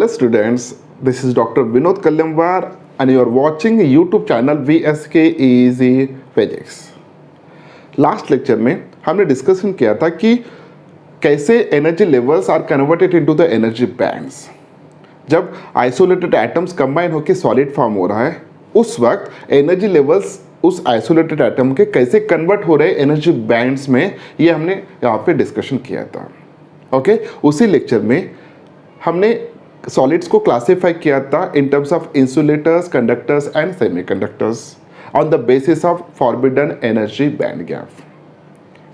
Hello students, this is Dr. Vinod Kallamwar and you are watching YouTube channel VSK Easy Physics. Last lecture में हमने discussion किया था कि कैसे energy levels are converted into the energy bands. जब isolated atoms combine होकर solid form हो रहा है उस वक्त एनर्जी लेवल्स उस आइसोलेटेड एटम के कैसे कन्वर्ट हो रहे एनर्जी बैंड्स में, ये हमने यहाँ पे डिस्कशन किया था। ओके, उसी लेक्चर में हमने सॉलिड्स को क्लासिफाई किया था in terms of insulators, conductors and semiconductors on the basis of forbidden energy band gap.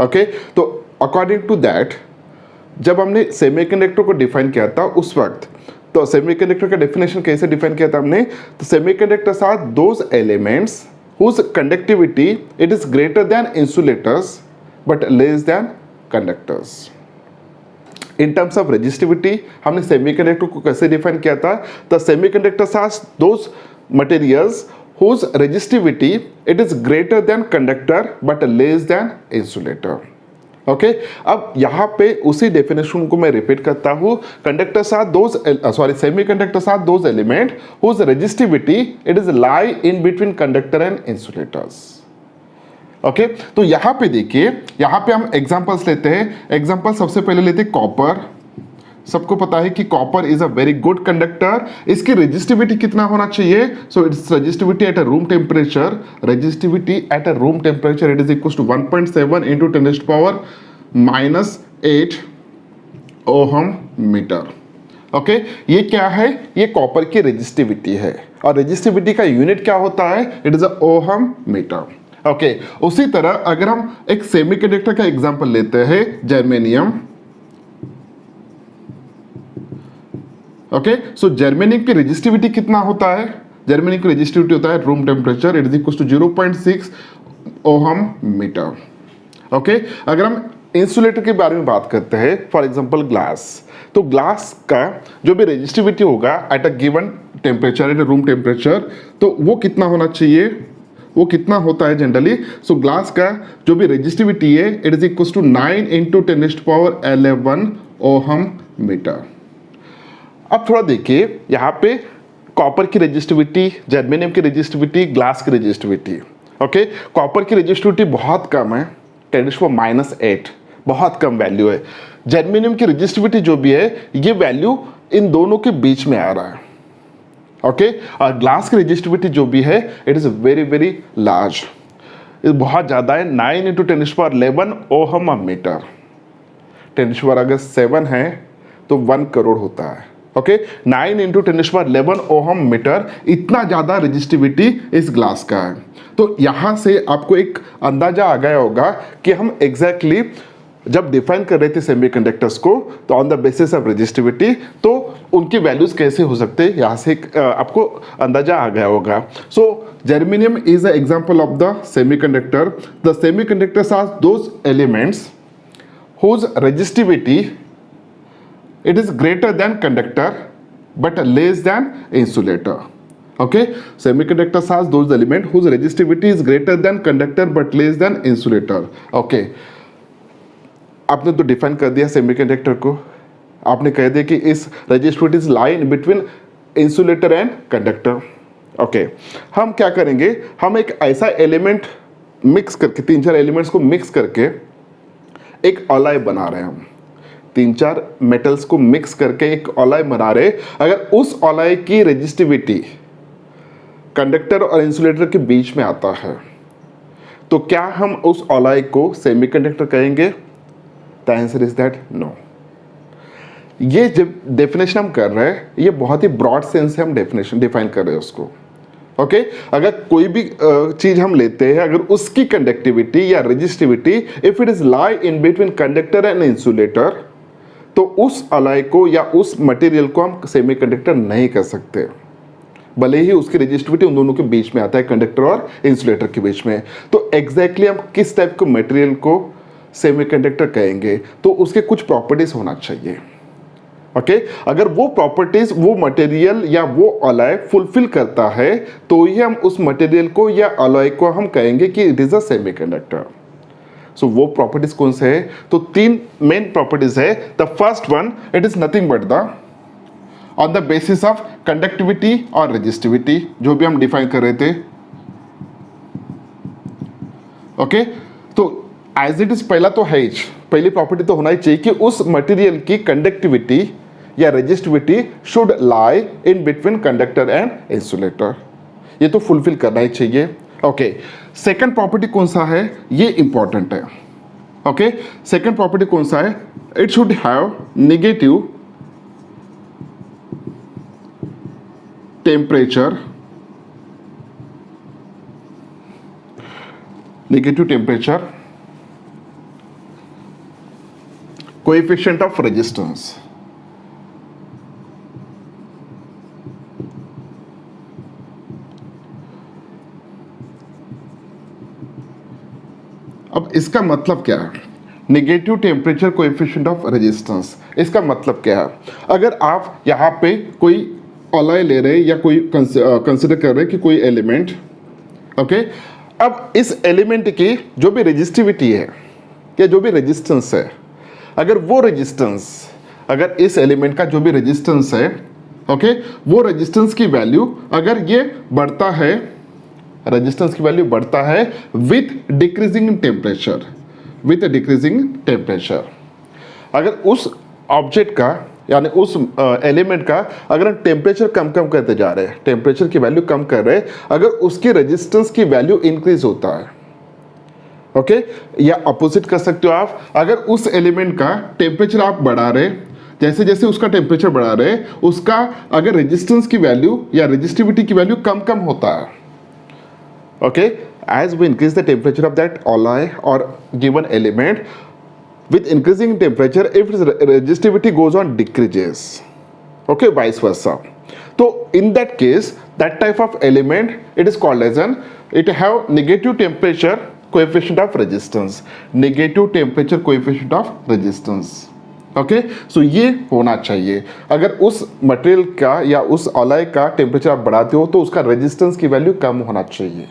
Okay, तो अकॉर्डिंग टू दैट जब हमने सेमीकंडक्टर को डिफाइन किया था उस वक्त, तो सेमीकंडक्टर का डेफिनेशन कैसे डिफाइन किया था हमने, तो semiconductors are those elements whose conductivity it is greater than insulators but less than conductors. In terms of resistivity हमने सेमीकंडक्टर को कैसे डिफाइन किया था, the semiconductors are those materials whose resistivity it is greater than conductor but less than insulator. Okay, अब यहाँ पे उसी definition को मैं रिपीट करता हूँ। Conductors are those semiconductors are those element whose resistivity it is lie in between conductor and insulators. Okay, तो यहाँ पे देखिए, यहाँ पे हम एग्जांपल्स लेते हैं। एग्जांपल सबसे पहले लेते हैं कॉपर। सबको पता है कि copper is a very good conductor. इसकी रेजिस्टिविटी कितना होना चाहिए? So its resistivity at a room temperature, resistivity at a room temperature it is equal to 1.7 into 10⁻⁻8 ohm metre. Okay, ये क्या है? ये कॉपर की रेजिस्टिविटी है और रेजिस्टिविटी का यूनिट क्या होता है? It is a ohm metre. Okay, उसी तरह अगर हम एक सेमीकंडक्टर का एग्जांपल लेते हैं, जर्मेनियम। ओके, सो जर्मेनियम की रेजिस्टिविटी कितना होता है? जर्मेनियम की रेजिस्टिविटी होता है room temperature it is equal to 0.6 ohm metre. Okay, अगर हम इंसुलेटर के बारे में बात करते हैं, फॉर एग्जांपल ग्लास, तो ग्लास का जो भी रेजिस्टिविटी होगा at a given temperature, at a room temperature, तो वो कितना होना चाहिए? वो कितना होता है जनरली? सो ग्लास का जो भी रेजिस्टिविटी है it is equal to 9 into 10⁻11 ohm metre. अब थोड़ा देखिए यहाँ पे कॉपर की रेजिस्टिविटी, जर्मेनियम की रेजिस्टिविटी, ग्लास की रेजिस्टिविटी। ओके, कॉपर की रेजिस्टिविटी बहुत कम है, 10⁻⁸, बहुत कम वैल्यू है। जर्मेनियम की रेजिस्टिविटी जो भी है ये वैल्यू इन दोनों के बीच में आ रहा है। ओके, और ग्लास की रेजिस्टिविटी जो भी है it is very very large, बहुत ज़्यादा है, 9 इंटू 10⁻11 ओहम मीटर। 10 अगर 7 है तो 1 करोड़ होता है। ओके, 9 इंटू 10⁻11 ओहम मीटर, इतना ज़्यादा रेजिस्टिविटी इस ग्लास का है। तो यहाँ से आपको एक अंदाजा आ गया होगा कि हम एग्जैक्टली जब डिफाइन कर रहे थे सेमीकंडक्टर्स को, तो on the basis of resistivity, तो उनकी वैल्यूज कैसे हो सकते हैं, यहाँ से आपको अंदाजा आ गया होगा। So germanium is a example of the semiconductor. The semiconductors are those elements whose resistivity it is greater than conductor but less than insulator. Okay, semiconductors are those element whose resistivity is greater than conductor but less than insulator. Okay, आपने तो define कर दिया semiconductor को, आपने कह दिया कि इस resistivity is lie in between insulator and conductor. Okay, हम क्या करेंगे, हम एक ऐसा एलिमेंट मिक्स करके, 3-4 एलिमेंट्स को मिक्स करके एक अलॉय बना रहे हैं। हम 3-4 मेटल्स को मिक्स करके एक अलॉय बना रहे। अगर उस अलॉय की रेजिस्टिविटी कंडक्टर और इंसुलेटर के बीच में आता है तो क्या हम उस अलॉय को सेमीकंडक्टर कहेंगे? The answer is that no. ये जब डेफिनेशन हम कर रहे हैं ये बहुत ही ब्रॉड सेंस से हम डेफिनेशन डिफाइन कर रहे हैं उसको। ओके, अगर कोई भी चीज हम लेते हैं, अगर उसकी कंडक्टिविटी या resistivity if it is lie in between conductor and insulator, तो उस अलॉय को या उस मटेरियल को हम सेमीकंडक्टर नहीं कर सकते, भले ही उसकी रेजिस्टिविटी उन दोनों के बीच में आता है, कंडक्टर और इंसुलेटर के बीच में। तो एग्जैक्टली हम किस टाइप के मटेरियल को सेमीकंडक्टर कहेंगे? तो उसके कुछ प्रॉपर्टीज होना चाहिए। ओके, अगर वो प्रॉपर्टीज वो मटेरियल या वो अलॉय फुलफिल करता है तो ही हम उस मटेरियल को या अलॉय को हम कहेंगे कि इट इज अ सेमीकंडक्टर। सो वो प्रॉपर्टीज कौन से है? तो 3 मेन प्रॉपर्टीज है। The first one, it is nothing but the on the basis of conductivity और रेजिस्टिविटी, जो भी हम डिफाइन कर रहे थे। ओके, तो एज इट इज पहला तो है ही, पहली प्रॉपर्टी तो होना ही चाहिए कि उस मटेरियल की कंडक्टिविटी या resistivity should lie in between conductor and insulator, ये तो फुलफिल करना ही चाहिए। ओके, सेकंड प्रॉपर्टी कौन सा है, ये इंपॉर्टेंट है। ओके, सेकंड प्रॉपर्टी कौन सा है, it should have negative temperature, negative temperature, coefficient of resistance। अब इसका मतलब क्या है, negative temperature coefficient of resistance, इसका मतलब क्या है, अगर आप यहाँ पे कोई अलॉय ले रहे या कोई कंसिडर कर रहे कि कोई एलिमेंट, ओके, अब इस एलिमेंट की जो भी रेजिस्टिविटी है या जो भी रेजिस्टेंस है, अगर वो रेजिस्टेंस, अगर इस एलिमेंट का जो भी रेजिस्टेंस है, ओके, वो रेजिस्टेंस की वैल्यू अगर ये बढ़ता है, रेजिस्टेंस की वैल्यू बढ़ता है with decreasing temperature, with decreasing temperature, अगर उस ऑब्जेक्ट का यानी उस एलिमेंट का अगर हम टेम्परेचर कम करते जा रहे हैं, टेम्परेचर की वैल्यू कम कर रहे हैं, अगर उसकी रेजिस्टेंस की वैल्यू इंक्रीज होता है, ओके, या अपोजिट कर सकते हो आप, अगर उस एलिमेंट का टेम्परेचर आप बढ़ा रहे, जैसे जैसे उसका टेम्परेचर बढ़ा रहे, उसका अगर रेजिस्टेंस की वैल्यू या रेजिस्टिविटी की वैल्यू कम होता है, okay, as we increase the temperature of that alloy or given element, with increasing temperature if its resistivity goes on decreases, okay, vice versa. So in that case, that type of element, it is called as an, it have negative temperature coefficient of resistance, negative temperature coefficient of resistance, okay, so ये होना चाहिए। अगर उस material का या उस alloy का temperature आप बढ़ाते हो तो उसका रेजिस्टेंस की वैल्यू कम होना चाहिए,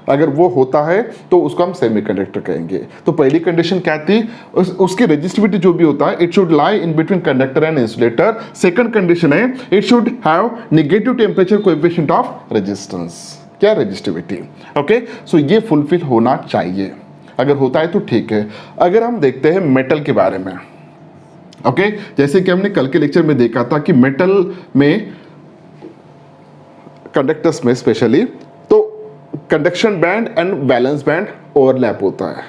अगर वो होता है तो उसको हम सेमीकंडक्टर कहेंगे। तो पहली कंडीशन क्या थी, उसकी रेजिस्टिविटी जो भी होता है, it should lie in between conductor and insulator. Second condition है, it should have negative temperature coefficient of resistance, क्या रेजिस्टिविटी, ओके, सो ये फुलफिल होना चाहिए, अगर होता है तो ठीक है। अगर हम देखते हैं मेटल के बारे में, ओके, जैसे कि हमने कल के लेक्चर में देखा था कि मेटल में, कंडक्टर्स में स्पेशली, तो conduction band and valence band overlap होता है,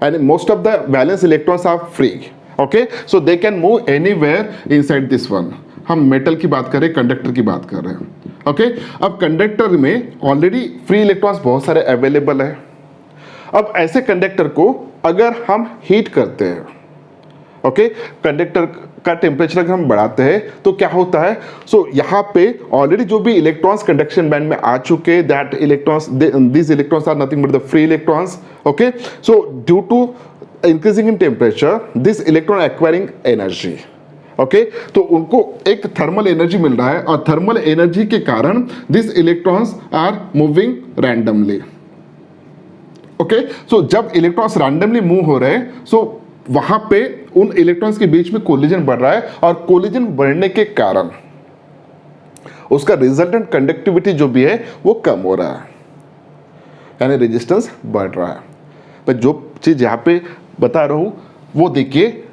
and most of the valence electrons are free, okay, so they can move anywhere inside this one. हम मेटल की बात करें, कंडक्टर की बात कर रहे हैं, ओके। अब कंडक्टर में ऑलरेडी फ्री इलेक्ट्रॉन्स बहुत सारे अवेलेबल है। अब ऐसे कंडक्टर को अगर हम हीट करते हैं, ओके, कंडक्टर का टेम्परेचर अगर हम बढ़ाते हैं तो क्या होता है, सो यहाँ पे ऑलरेडी जो भी इलेक्ट्रॉन्स कंडक्शन बैंड में आ चुके, that electrons, these electrons are nothing but the free electrons, okay, so due to increasing in temperature this electron acquiring energy, okay, तो उनको एक थर्मल एनर्जी मिल रहा है, और थर्मल एनर्जी के कारण this electrons are moving randomly, okay, so जब electrons randomly move हो रहे हैं, सो वहां पे उन इलेक्ट्रॉन्स के बीच में कोलिजन बढ़ रहा है, और कोलिजन बढ़ने के कारण उसका रिजल्टेंट कंडक्टिविटी जो भी है वो कम हो रहा है, यानी रेजिस्टेंस बढ़ रहा है। पर जो चीज यहां पे बता रहा हूं वो देखिए,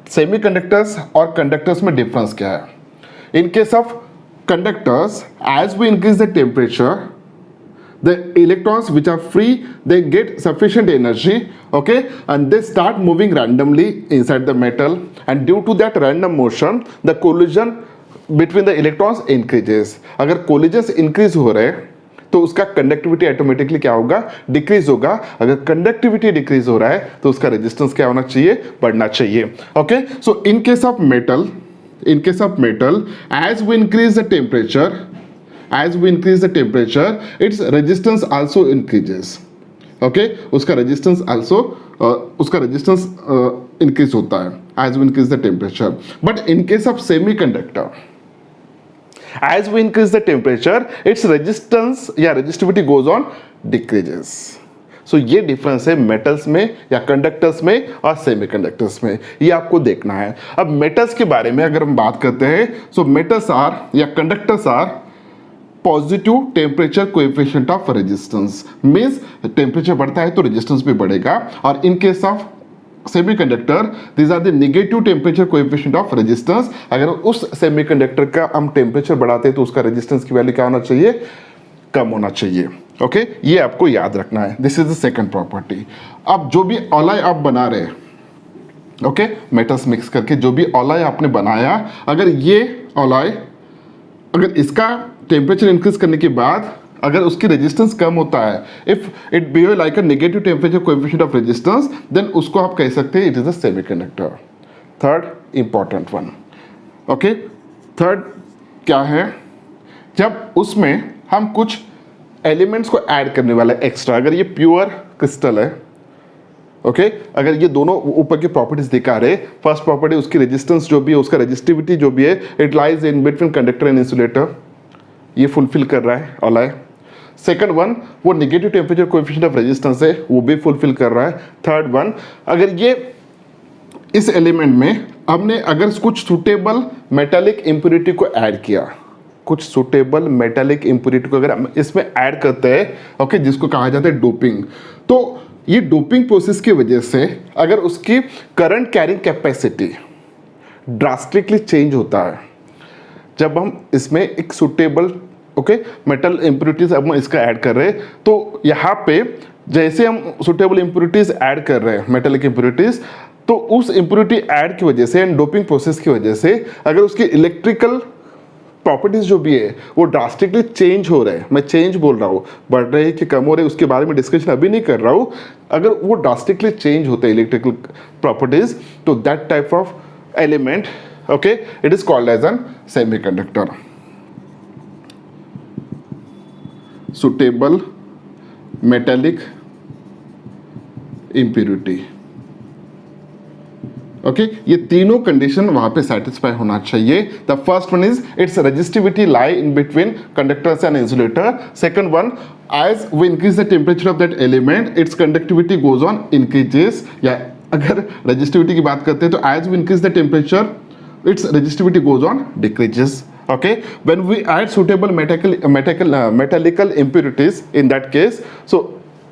सेमीकंडक्टर्स और कंडक्टर्स में डिफरेंस क्या है। In case of conductors, as we increase the temperature, the electrons which are free, they get sufficient energy, okay, and they start moving randomly inside the metal, and due to that random motion the collision between the electrons increases। अगर collisions increase हो रहे तो उसका conductivity automatically क्या होगा, decrease होगा। अगर conductivity decrease हो रहा है तो उसका रेजिस्टेंस क्या होना चाहिए, बढ़ना चाहिए, okay. So in case of metal, as we increase the temperature, its resistance also increases, okay, उसका resistance increase होता है as we increase the temperature। But in case of semiconductor, as we increase the temperature, its resistance या resistivity goes on decreases। सो ये difference है metals में या conductors में और सेमीकंडक्टर्स में, ये आपको देखना है। अब मेटल्स के बारे में अगर हम बात करते हैं, सो मेटल्स आर या conductors are positive temperature coefficient of resistance, means temperature बढ़ता है तो रेजिस्टेंस भी बढ़ेगा। और in case of semiconductor these are the negative temperature coefficient of resistance. अगर उस सेमीकंडक्टर का हम टेम्परेचर बढ़ाते हैं तो उसका रेजिस्टेंस की वैल्यू क्या होना चाहिए, कम होना चाहिए। ओके, ये आपको याद रखना है। This is the second property. अब जो भी ऑलाय आप बना रहे, ओके, मेटल्स मिक्स करके जो भी ऑलाय आपने बनाया, अगर ये ऑलाय, अगर इसका टेम्परेचर इंक्रीज करने के बाद अगर उसकी रेजिस्टेंस कम होता है, if it behave like a negative temperature coefficient of resistance, then उसको आप कह सकते हैं it is a semiconductor. Third important one, okay, third क्या है, जब उसमें हम कुछ एलिमेंट्स को ऐड करने वाला है एक्स्ट्रा। अगर ये प्योर क्रिस्टल है, ओके, अगर ये दोनों ऊपर की प्रॉपर्टीज दिखा रहे, फर्स्ट प्रॉपर्टी उसकी रेजिस्टेंस जो भी है, उसका रेजिस्टिविटी जो भी है, it lies in between conductor and insulator, ये फुलफिल कर रहा है ऑलाय। सेकंड वन, वो negative temperature coefficient of resistance है, वो भी फुलफिल कर रहा है। थर्ड वन, अगर ये इस एलिमेंट में हमने अगर कुछ सुटेबल मेटालिक इम्प्योरिटी को ऐड किया, कुछ सुटेबल मेटालिक इम्प्योरिटी को अगर हम इसमें ऐड करते हैं, ओके, जिसको कहा जाता है डोपिंग, तो ये डोपिंग प्रोसेस की वजह से अगर उसकी current carrying capacity drastically change होता है, जब हम इसमें एक सुटेबल, ओके, मेटल इम्प्योरिटीज अब हम इसका ऐड कर रहे हैं, तो यहाँ पे जैसे हम सुटेबल इम्प्योरिटीज ऐड कर रहे हैं, मेटलिक इम्प्योरिटीज, तो उस इम्प्योरिटी ऐड की वजह से एंड डोपिंग प्रोसेस की वजह से अगर उसकी इलेक्ट्रिकल प्रॉपर्टीज जो भी है वो ड्रास्टिकली चेंज हो रहे हैं, मैं चेंज बोल रहा हूँ, बढ़ रहे हैं कि कम हो रहे हैं उसके बारे में डिस्कशन अभी नहीं कर रहा हूँ, अगर वो ड्रास्टिकली चेंज होते हैं इलेक्ट्रिकल प्रॉपर्टीज, तो that type of element, okay, it is called as an semiconductor. Suitable metallic impurity, okay, ये तीनों कंडीशन वहां पे सेटिस्फाई होना चाहिए। The first one is its resistivity lie in between conductors and insulator. Second one, as we increase the temperature of that element its conductivity goes on increases, या अगर resistivity की बात करते हैं तो as we increase the temperature its resistivity goes on decreases. Okay, when we add suitable metallical impurities in that case, so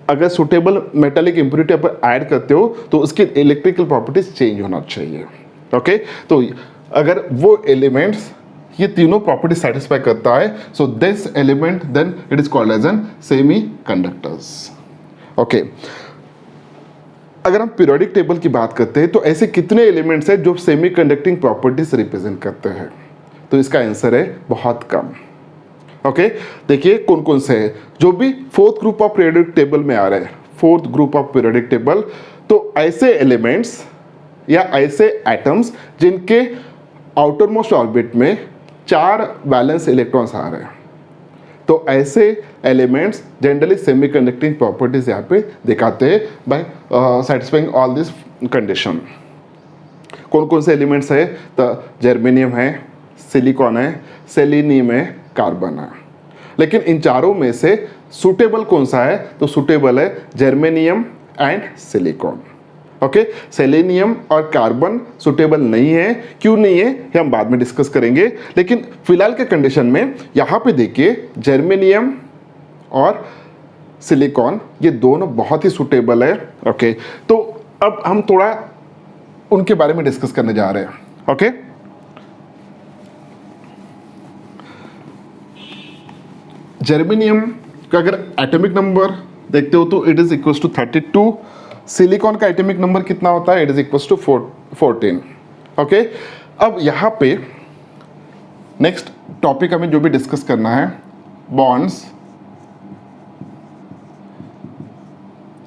अगर suitable metallic impurity आप add करते हो तो उसकी इलेक्ट्रिकल प्रॉपर्टीज चेंज होना चाहिए। ओके, तो अगर वो एलिमेंट्स ये तीनों प्रॉपर्टी सेटिस्फाई करता है, so this element then it is called as an semiconductors. Okay, अगर हम पीरियोडिक टेबल की बात करते हैं तो ऐसे कितने एलिमेंट्स हैं जो सेमी कंडक्टिंग प्रॉपर्टीज रिप्रेजेंट करते हैं, तो इसका आंसर है बहुत कम। ओके, देखिए कौन कौन से हैं जो भी fourth group of periodic table में आ रहे हैं, fourth group of periodic table, तो ऐसे एलिमेंट्स या ऐसे एटम्स जिनके आउटर मोस्ट ऑर्बिट में 4 वैलेंस इलेक्ट्रॉन्स आ रहे हैं, तो ऐसे एलिमेंट्स जनरली सेमीकंडक्टिंग प्रॉपर्टीज यहाँ पे दिखाते हैं by satisfying all this condition. कौन कौन से एलिमेंट्स है, तो जर्मेनियम है, सिलिकॉन है, सेलेनियम है, कार्बन है। लेकिन इन चारों में से सुटेबल कौन सा है, तो सुटेबल है germanium and silicon. Okay, selenium और कार्बन सुटेबल नहीं है, क्यों नहीं है ये हम बाद में डिस्कस करेंगे, लेकिन फिलहाल के कंडीशन में यहाँ पे देखिए जर्मेनियम और सिलिकॉन ये दोनों बहुत ही सुटेबल है। ओके, तो अब हम थोड़ा उनके बारे में डिस्कस करने जा रहे हैं। ओके, जर्मेनियम का अगर एटॉमिक नंबर देखते हो तो it is equal to 32, silicon का एटॉमिक नंबर कितना होता है, it is equal to 14। Okay, अब यहाँ पे नेक्स्ट टॉपिक हमें जो भी डिस्कस करना है, bonds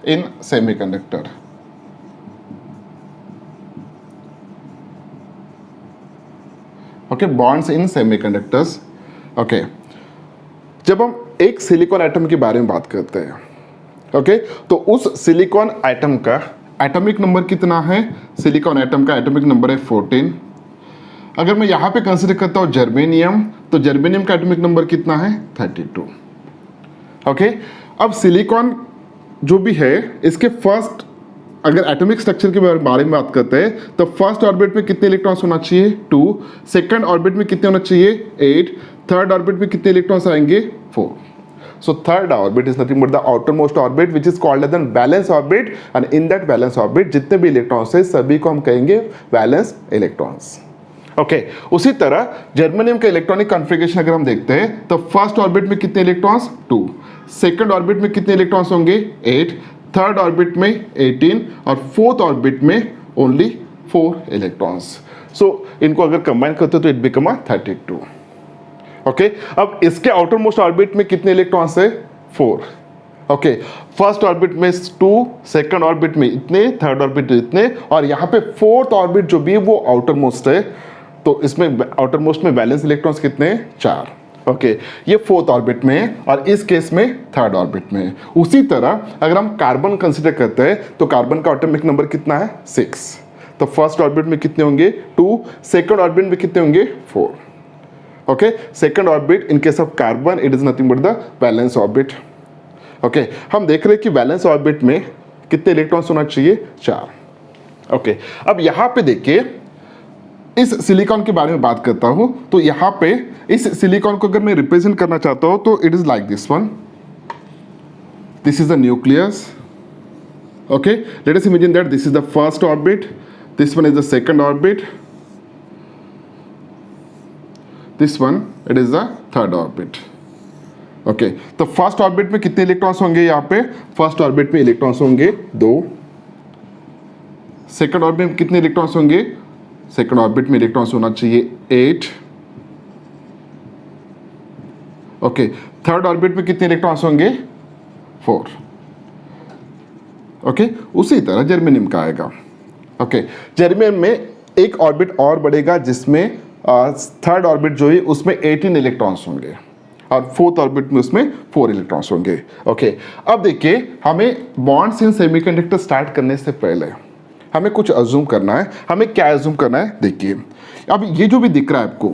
in semiconductor. Okay, bonds in semiconductors. Okay, जब हम एक सिलिकॉन एटम के बारे में बात करते हैं, ओके, तो उस सिलिकॉन एटम का एटॉमिक नंबर कितना है, सिलिकॉन एटम का एटॉमिक नंबर है 14। अगर मैं यहाँ पे कंसिडर करता हूँ जर्मेनियम, तो जर्मेनियम का एटॉमिक नंबर कितना है 32। ओके, अब सिलिकॉन जो भी है इसके फर्स्ट, अगर एटॉमिक स्ट्रक्चर के बारे में बात करते हैं तो फर्स्ट ऑर्बिट में कितने इलेक्ट्रॉन्स होना चाहिए 2, सेकंड ऑर्बिट में कितने होना चाहिए 8, थर्ड ऑर्बिट में कितने इलेक्ट्रॉन्स आएंगे 4. So third orbit is nothing but the outermost orbit which is called as the valence orbit, and in that valence orbit जितने भी इलेक्ट्रॉन्स है सभी को हम कहेंगे वैलेंस इलेक्ट्रॉन्स. ओके उसी तरह जर्मेनियम का इलेक्ट्रॉनिक कॉन्फ़िगरेशन अगर हम देखते हैं तो फर्स्ट ऑर्बिट में कितने इलेक्ट्रॉन्स 2, सेकंड ऑर्बिट में कितने इलेक्ट्रॉन्स होंगे 8, थर्ड ऑर्बिट में 18 और फोर्थ ऑर्बिट में ओनली 4 इलेक्ट्रॉन्स. सो इनको अगर कंबाइन करते तो इट बिकम 32. ओके अब इसके आउटर मोस्ट ऑर्बिट में कितने इलेक्ट्रॉन्स है 4. ओके फर्स्ट ऑर्बिट में 2, सेकंड ऑर्बिट में इतने, थर्ड ऑर्बिट इतने, और यहाँ पे फोर्थ ऑर्बिट जो भी है वो आउटर मोस्ट है. तो इसमें आउटर मोस्ट में वैलेंस इलेक्ट्रॉन्स कितने 4. ओके ये फोर्थ ऑर्बिट में है और इस केस में थर्ड ऑर्बिट में है. उसी तरह अगर हम कार्बन कंसिडर करते हैं तो कार्बन का एटॉमिक नंबर कितना है 6. तो फर्स्ट ऑर्बिट में कितने होंगे 2, सेकंड ऑर्बिट में कितने होंगे 4. Okay second orbit in case of carbon it is nothing but the valence orbit. Okay हम देख रहे हैं कि वैलेंस ऑर्बिट में कितने इलेक्ट्रॉन्स होना चाहिए 4. ओके अब यहां पे देखिए इस सिलिकॉन के बारे में बात करता हूं तो यहां पे इस सिलिकॉन को अगर मैं रिप्रेजेंट करना चाहता हूं तो it is like this one. This is the nucleus. Okay let us imagine that this is the first orbit, this one is the second orbit, this one it is the third orbit. Okay तो first orbit में कितने electrons होंगे यहाँ पे first orbit में electrons होंगे 2, second orbit में कितने इलेक्ट्रॉन्स होंगे सेकंड ऑर्बिट में इलेक्ट्रॉन्स होना चाहिए 8. ओके थर्ड ऑर्बिट में कितने इलेक्ट्रॉन्स होंगे 4. ओके उसी तरह जर्मेनियम का आएगा. ओके जर्मेनियम में एक ऑर्बिट और बढ़ेगा जिसमें थर्ड ऑर्बिट जो है उसमें 18 इलेक्ट्रॉन्स होंगे और फोर्थ ऑर्बिट में उसमें 4 इलेक्ट्रॉन्स होंगे. ओके अब देखिए हमें बॉन्ड्स इन सेमीकंडक्टर स्टार्ट करने से पहले हमें कुछ अज्यूम करना है. हमें क्या अज्यूम करना है देखिए अब ये जो भी दिख रहा है आपको.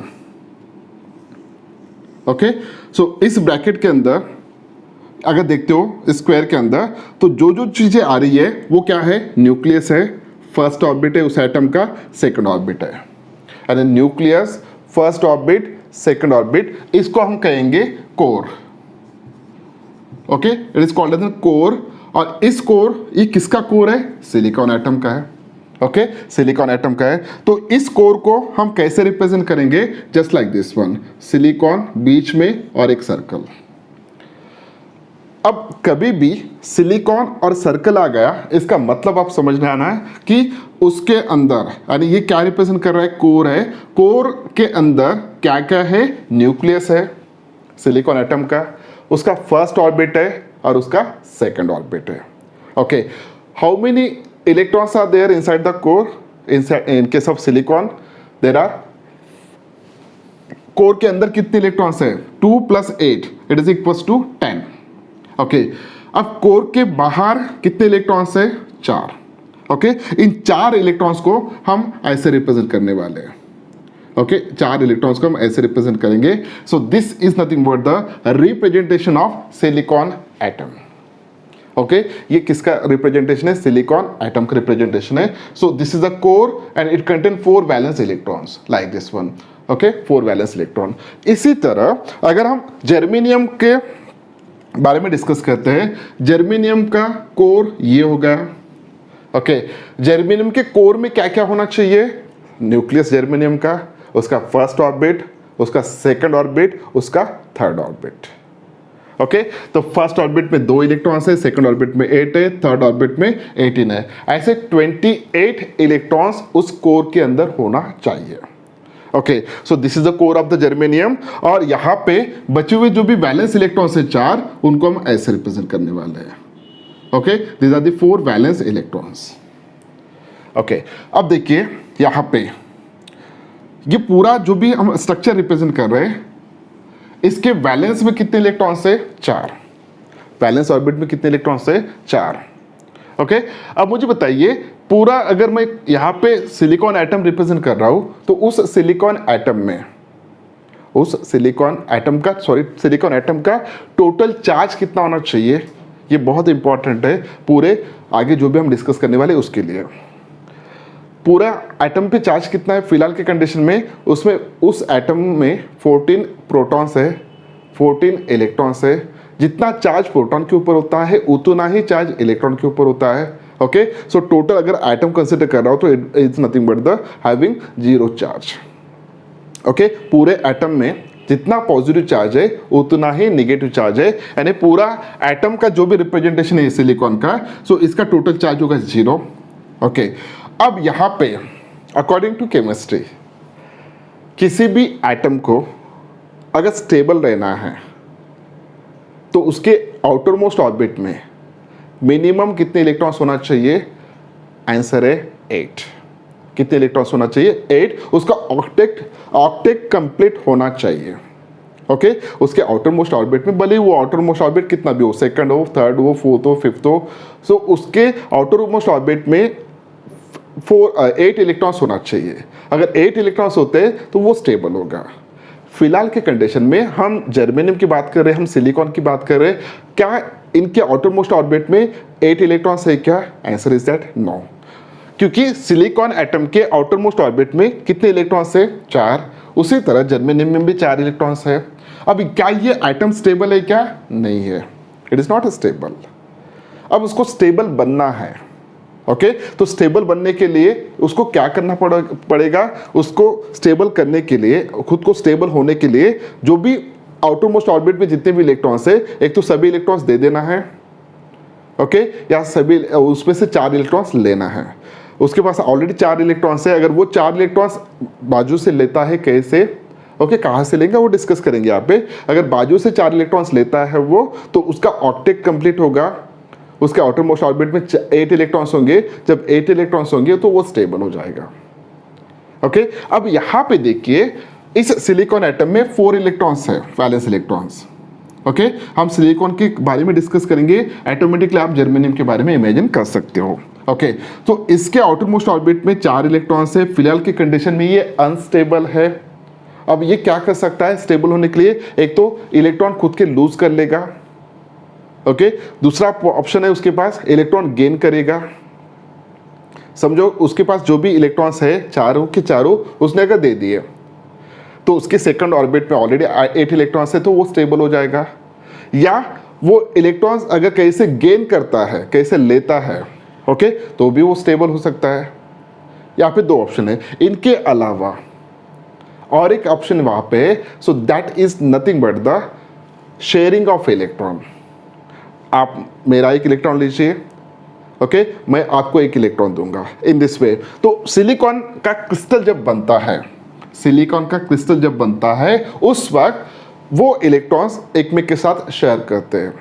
ओके सो इस ब्रैकेट के अंदर अगर देखते हो स्क्वायर के अंदर तो जो जो चीजें आ रही है वो क्या है न्यूक्लियस है, फर्स्ट ऑर्बिट है उस एटम का, सेकंड ऑर्बिट है. अरे nucleus first orbit second orbit इसको हम कहेंगे core. Okay it is called as core. और इस कोर ये किसका कोर है सिलिकॉन एटम का है. ओके सिलिकॉन एटम का है. तो इस कोर को हम कैसे रिप्रेजेंट करेंगे just like this one, silicon बीच में और एक सर्कल. अब कभी भी सिलिकॉन और सर्कल आ गया इसका मतलब आप समझ में आना है कि उसके अंदर यानी ये क्या रिप्रेजेंट कर रहा है कोर है. कोर के अंदर क्या क्या है न्यूक्लियस है सिलिकॉन एटम का, उसका फर्स्ट ऑर्बिट है और उसका सेकंड ऑर्बिट है. Okay how many electrons are there inside the core in case of silicon there are. Core के अंदर कितने इलेक्ट्रॉन्स है 2 + 8 it is equals to 10. Okay अब कोर के बाहर कितने इलेक्ट्रॉन्स है 4. ओके इन 4 इलेक्ट्रॉन्स को हम ऐसे रिप्रेजेंट करने वाले हैं. ओके 4 इलेक्ट्रॉन्स को हम ऐसे रिप्रेजेंट करेंगे. सो this is nothing but the representation of silicon atom. Okay ये किसका रिप्रेजेंटेशन है सिलिकॉन एटम का रिप्रेजेंटेशन है. So this is the core and it contain 4 valence electrons like this one. Okay 4 valence electron. इसी तरह अगर हम जर्मेनियम के बारे में डिस्कस करते हैं, जर्मेनियम का कोर ये होगा. ओके जर्मेनियम के कोर में क्या क्या होना चाहिए न्यूक्लियस जर्मेनियम का, उसका फर्स्ट ऑर्बिट, उसका सेकंड ऑर्बिट, उसका थर्ड ऑर्बिट. ओके तो फर्स्ट ऑर्बिट में 2 इलेक्ट्रॉन्स है, सेकंड ऑर्बिट में 8 है, थर्ड ऑर्बिट में 18 है. ऐसे 28 इलेक्ट्रॉन्स उस कोर के अंदर होना चाहिए. Okay so this is the core of the germanium. और यहाँ पे बचे हुए जो भी वैलेंस इलेक्ट्रॉन्स है 4 उनको हम ऐसे रिप्रेजेंट करने वाले हैं. Okay these are the 4 valence electrons. Okay अब देखिए यहाँ पे ये पूरा जो भी हम स्ट्रक्चर रिप्रेजेंट कर रहे हैं इसके वैलेंस में कितने इलेक्ट्रॉन्स है 4. वैलेंस ऑर्बिट में कितने इलेक्ट्रॉन्स है 4. ओके अब मुझे बताइए पूरा अगर मैं यहाँ पे सिलिकॉन एटम रिप्रेजेंट कर रहा हूं तो उस सिलिकॉन एटम का टोटल चार्ज कितना होना चाहिए ये बहुत इंपॉर्टेंट है पूरे आगे जो भी हम डिस्कस करने वाले उसके लिए। पूरा एटम पे चार्ज कितना है फिलहाल के कंडीशन में, उसमें उस एटम में 14 प्रोटॉन्स है, 14 इलेक्ट्रॉन्स है। जितना चार्ज प्रोटॉन के ऊपर होता है उतना ही चार्ज इलेक्ट्रॉन के ऊपर होता है। ओके, सो टोटल अगर एटम कंसिडर कर रहा हो तो it's nothing but the having 0 charge. Okay, पूरे एटम में जितना पॉजिटिव चार्ज है उतना ही नेगेटिव चार्ज है, यानी पूरा एटम का जो भी रिप्रेजेंटेशन है सिलिकॉन का, सो इसका टोटल चार्ज होगा 0। ओके, अब यहाँ पे अकॉर्डिंग टू केमिस्ट्री किसी भी एटम को अगर स्टेबल रहना है तो उसके आउटर मोस्ट ऑर्बिट में मिनिमम कितने इलेक्ट्रॉन्स होना चाहिए? आंसर है 8। कितने इलेक्ट्रॉन्स होना चाहिए? 8। उसका ऑक्टेट कंप्लीट होना चाहिए। ओके, उसके आउटर मोस्ट ऑर्बिट में, भले वो आउटर मोस्ट ऑर्बिट कितना भी हो, सेकंड हो, थर्ड हो, फोर्थ हो, फिफ्थ हो, सो उसके आउटर मोस्ट ऑर्बिट में 8 इलेक्ट्रॉन्स होना चाहिए। अगर 8 इलेक्ट्रॉन्स होते हैं तो वो स्टेबल होगा। फिलहाल के कंडीशन में हम जर्मेनियम की बात कर रहे हैं, हम सिलिकॉन की बात कर रहे हैं, क्या इनके आउटर मोस्ट ऑर्बिट में 8 इलेक्ट्रॉन्स है क्या? आंसर इज दैट नो, क्योंकि सिलिकॉन एटम के आउटर मोस्ट ऑर्बिट में कितने इलेक्ट्रॉन्स है? 4। उसी तरह जर्मेनियम में भी 4 इलेक्ट्रॉन्स है। अब क्या ये एटम स्टेबल है क्या? नहीं है, इट इज नॉट स्टेबल। अब उसको स्टेबल बनना है। ओके, तो स्टेबल बनने के लिए उसको क्या करना पड़ेगा? उसको स्टेबल करने के लिए, खुद को स्टेबल होने के लिए जो भी आउटर मोस्ट ऑर्बिट में जितने भी इलेक्ट्रॉन्स है, एक तो सभी इलेक्ट्रॉन्स दे देना है, ओके, या सभी उसमें से 4 इलेक्ट्रॉन्स लेना है। उसके पास ऑलरेडी 4 इलेक्ट्रॉन्स है, अगर वो 4 इलेक्ट्रॉन्स बाजू से लेता है, कैसे, ओके, कहाँ से लेंगे वो डिस्कस करेंगे यहाँ पे। अगर बाजू से 4 इलेक्ट्रॉन्स लेता है वो, तो उसका ऑक्टेट कंप्लीट होगा। उसके आउटर मोस्ट ऑर्बिट में 8 इलेक्ट्रॉन्स होंगे। जब 8 इलेक्ट्रॉन्स होंगे तो वो स्टेबल हो जाएगा। ओके, अब यहाँ पे देखिए इस सिलिकॉन एटम में 4 इलेक्ट्रॉन्स है, वैलेंस इलेक्ट्रॉन्स। ओके, हम सिलिकॉन के बारे में डिस्कस करेंगे, ऑटोमेटिकली आप जर्मेनियम के बारे में इमेजिन कर सकते हो। ओके, तो इसके आउटर मोस्ट ऑर्बिट में 4 इलेक्ट्रॉन्स है। फिलहाल की कंडीशन में ये अनस्टेबल है। अब ये क्या कर सकता है स्टेबल होने के लिए? एक तो इलेक्ट्रॉन खुद के लूज कर लेगा, ओके, दूसरा ऑप्शन है उसके पास इलेक्ट्रॉन गेन करेगा। समझो उसके पास जो भी इलेक्ट्रॉन्स है चारों के चारों उसने अगर दे दिए तो उसके सेकंड ऑर्बिट में ऑलरेडी 8 इलेक्ट्रॉन्स है तो वो स्टेबल हो जाएगा। या वो इलेक्ट्रॉन्स अगर कहीं से गेन करता है, कहीं से लेता है, ओके, तो भी वो स्टेबल हो सकता है। यहाँ पे 2 ऑप्शन है। इनके अलावा और एक ऑप्शन वहां पे, so that is nothing but the sharing of electron. आप मेरा 1 इलेक्ट्रॉन लीजिए, ओके, मैं आपको 1 इलेक्ट्रॉन दूंगा इन दिस वे। तो सिलिकॉन का क्रिस्टल जब बनता है, सिलिकॉन का क्रिस्टल जब बनता है उस वक्त वो इलेक्ट्रॉन्स एक में के साथ शेयर करते हैं।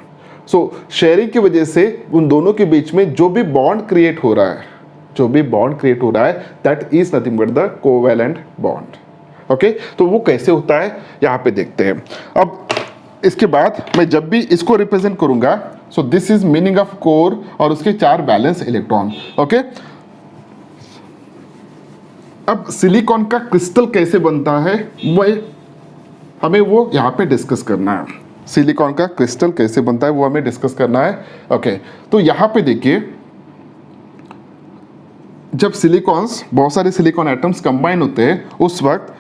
सो शेयरिंग की वजह से उन दोनों के बीच में जो भी बॉन्ड क्रिएट हो रहा है, जो भी बॉन्ड क्रिएट हो रहा है, that is nothing but the covalent bond. Okay, तो वो कैसे होता है यहाँ पे देखते हैं। अब इसके बाद मैं जब भी इसको रिप्रेजेंट करूंगा, सो this is meaning of core और उसके 4 बैलेंस इलेक्ट्रॉन। ओके, अब सिलिकॉन का क्रिस्टल कैसे बनता है हमें वो यहाँ पे डिस्कस करना है। सिलिकॉन का क्रिस्टल कैसे बनता है वो हमें डिस्कस करना है। ओके, तो यहाँ पे देखिए जब सिलिकॉन्स, बहुत सारे सिलिकॉन एटम्स कंबाइन होते हैं उस वक्त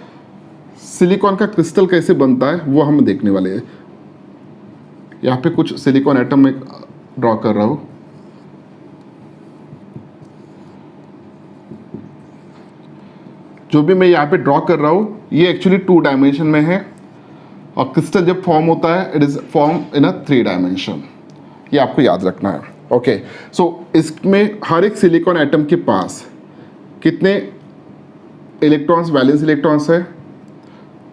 सिलिकॉन का क्रिस्टल कैसे बनता है वो हम देखने वाले हैं। यहाँ पे कुछ सिलिकॉन एटम में ड्रॉ कर रहा हूँ। जो भी मैं यहाँ पे ड्रॉ कर रहा हूँ ये एक्चुअली 2 डायमेंशन में है और क्रिस्टल जब फॉर्म होता है it is form in a 3 dimension. ये आपको याद रखना है। ओके, सो इसमें हर एक सिलिकॉन एटम के पास कितने इलेक्ट्रॉन्स, वैलेंस इलेक्ट्रॉन्स है?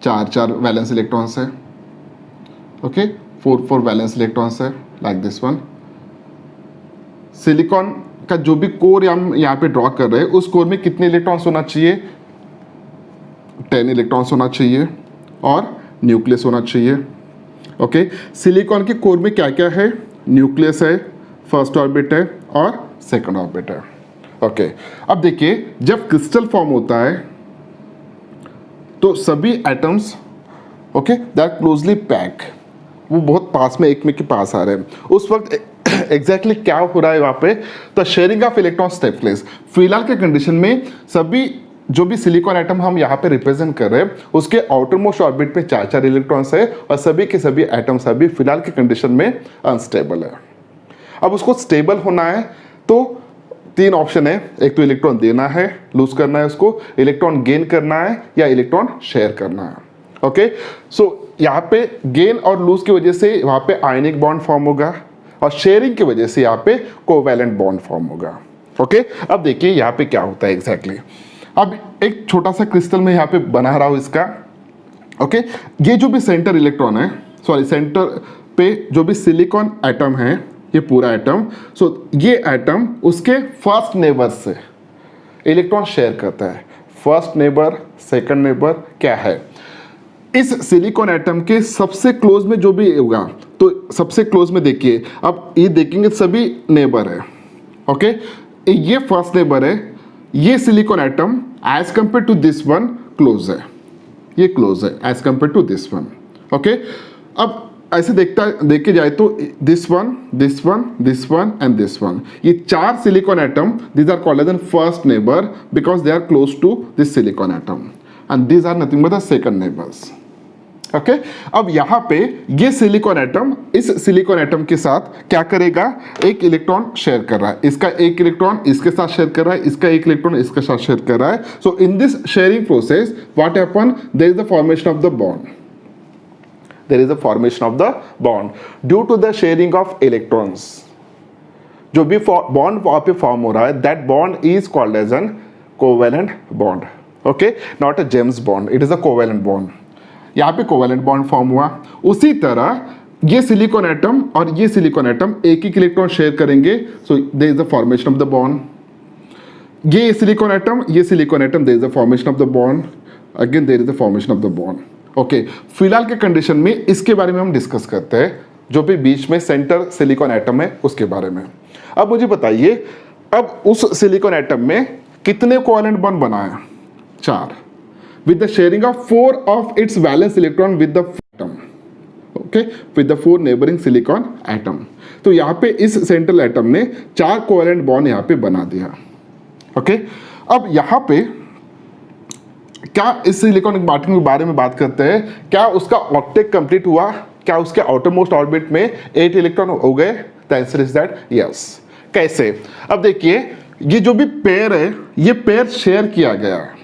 4 वैलेंस इलेक्ट्रॉन्स है। ओके, 4 वैलेंस इलेक्ट्रॉन्स है, लाइक दिस वन। सिलिकॉन का जो भी कोर हम यहाँ पे ड्रॉ कर रहे हैं उस कोर में कितने इलेक्ट्रॉन्स होना चाहिए? 10 इलेक्ट्रॉन्स होना चाहिए और न्यूक्लियस होना चाहिए। ओके, सिलिकॉन के कोर में क्या क्या है? न्यूक्लियस है, फर्स्ट ऑर्बिट है और सेकंड ऑर्बिट है। ओके, अब देखिए जब क्रिस्टल फॉर्म होता है तो सभी atoms, okay, they are closely pack, वो बहुत पास में एक में के पास आ रहे हैं। उस वक्त एग्जैक्टली क्या हो रहा है वहां पे, तो sharing of electrons take place. फिलहाल के कंडीशन में सभी जो भी सिलिकॉन एटम हम यहाँ पे रिप्रेजेंट कर रहे हैं उसके आउटर मोस्ट ऑर्बिट में 4 इलेक्ट्रॉन्स है और सभी के सभी एटम्स अभी फिलहाल के कंडीशन में अनस्टेबल है। अब उसको स्टेबल होना है तो 3 ऑप्शन है, एक तो इलेक्ट्रॉन देना है, लूज करना है उसको, इलेक्ट्रॉन गेन करना है या इलेक्ट्रॉन शेयर करना है। ओके, सो यहाँ पे गेन और लूज की वजह से वहाँ पे आयनिक बॉन्ड फॉर्म होगा और शेयरिंग की वजह से यहाँ पे कोवैलेंट बॉन्ड फॉर्म होगा। ओके, अब देखिए यहाँ पे क्या होता है एग्जैक्टली। अब एक छोटा सा क्रिस्टल में यहाँ पे बना रहा हूँ इसका। ओके, ये जो भी सेंटर इलेक्ट्रॉन है, सॉरी सेंटर पे जो भी सिलिकॉन एटम है, ये पूरा एटम, सो ये एटम उसके फर्स्ट नेबर से इलेक्ट्रॉन शेयर करता है। फर्स्ट नेबर, सेकंड नेबर क्या है, इस सिलिकॉन एटम के सबसे क्लोज में जो भी होगा, तो सबसे क्लोज में देखिए, अब ये देखेंगे सभी नेबर है। ओके, ये फर्स्ट नेबर है, ये silicon atom as compare to this one close है, ये क्लोज है as compare to this one. Okay, अब ऐसे देखे जाए तो this one, this one, this one and this one, ये 4 silicon atom, these are called as an first neighbor because they are close to this silicon atom and these are nothing but the second neighbors. Okay, अब यहाँ पे ये silicon atom इस silicon atom के साथ क्या करेगा, एक इलेक्ट्रॉन शेयर कर रहा है, इसका एक इलेक्ट्रॉन इसके साथ शेयर कर रहा है, इसका एक इलेक्ट्रॉन इसके साथ शेयर कर रहा है। So in this sharing process what happen, there is the formation of the bond, there is a formation of the bond due to the sharing of electrons। जो भी bond वहाँ पे फॉर्म हो रहा है, that bond is called as an covalent bond, okay, not a James bond, it is a covalent bond। यहाँ पे covalent bond form हुआ। उसी तरह ये सिलिकॉन एटम और ये सिलिकॉन एटम एक ही इलेक्ट्रॉन शेयर करेंगे, so there is the formation of the bond। ये सिलिकॉन एटम, ये silicon atom, there is the formation of the bond, again there is the formation of the bond। Okay, फिलहाल के condition में इसके बारे में हम डिस्कस करते हैं, जो भी बीच में सेंटर सिलिकॉन एटम है उसके बारे में। अब मुझे बताइए, अब उस सिलिकॉन एटम में कितने कोवैलेंट बॉन्ड बना है, 4, with the sharing of 4 of its valence electron with the atom. Okay, with the 4 neighbouring silicon atom. तो यहाँ पे इस सेंट्रल एटम ने 4 कोवैलेंट बॉन्ड यहाँ पे बना दिया। ओके, अब यहाँ पे क्या इस सिलिकॉन एटम के बारे में बात करते हैं, क्या उसका ऑक्टेट कंप्लीट हुआ, क्या उसके आउटर मोस्ट ऑर्बिट में 8 इलेक्ट्रॉन हो गए, the answer is that yes. कैसे, अब देखिए ये जो भी पेयर है, ये पेयर शेयर किया गया है,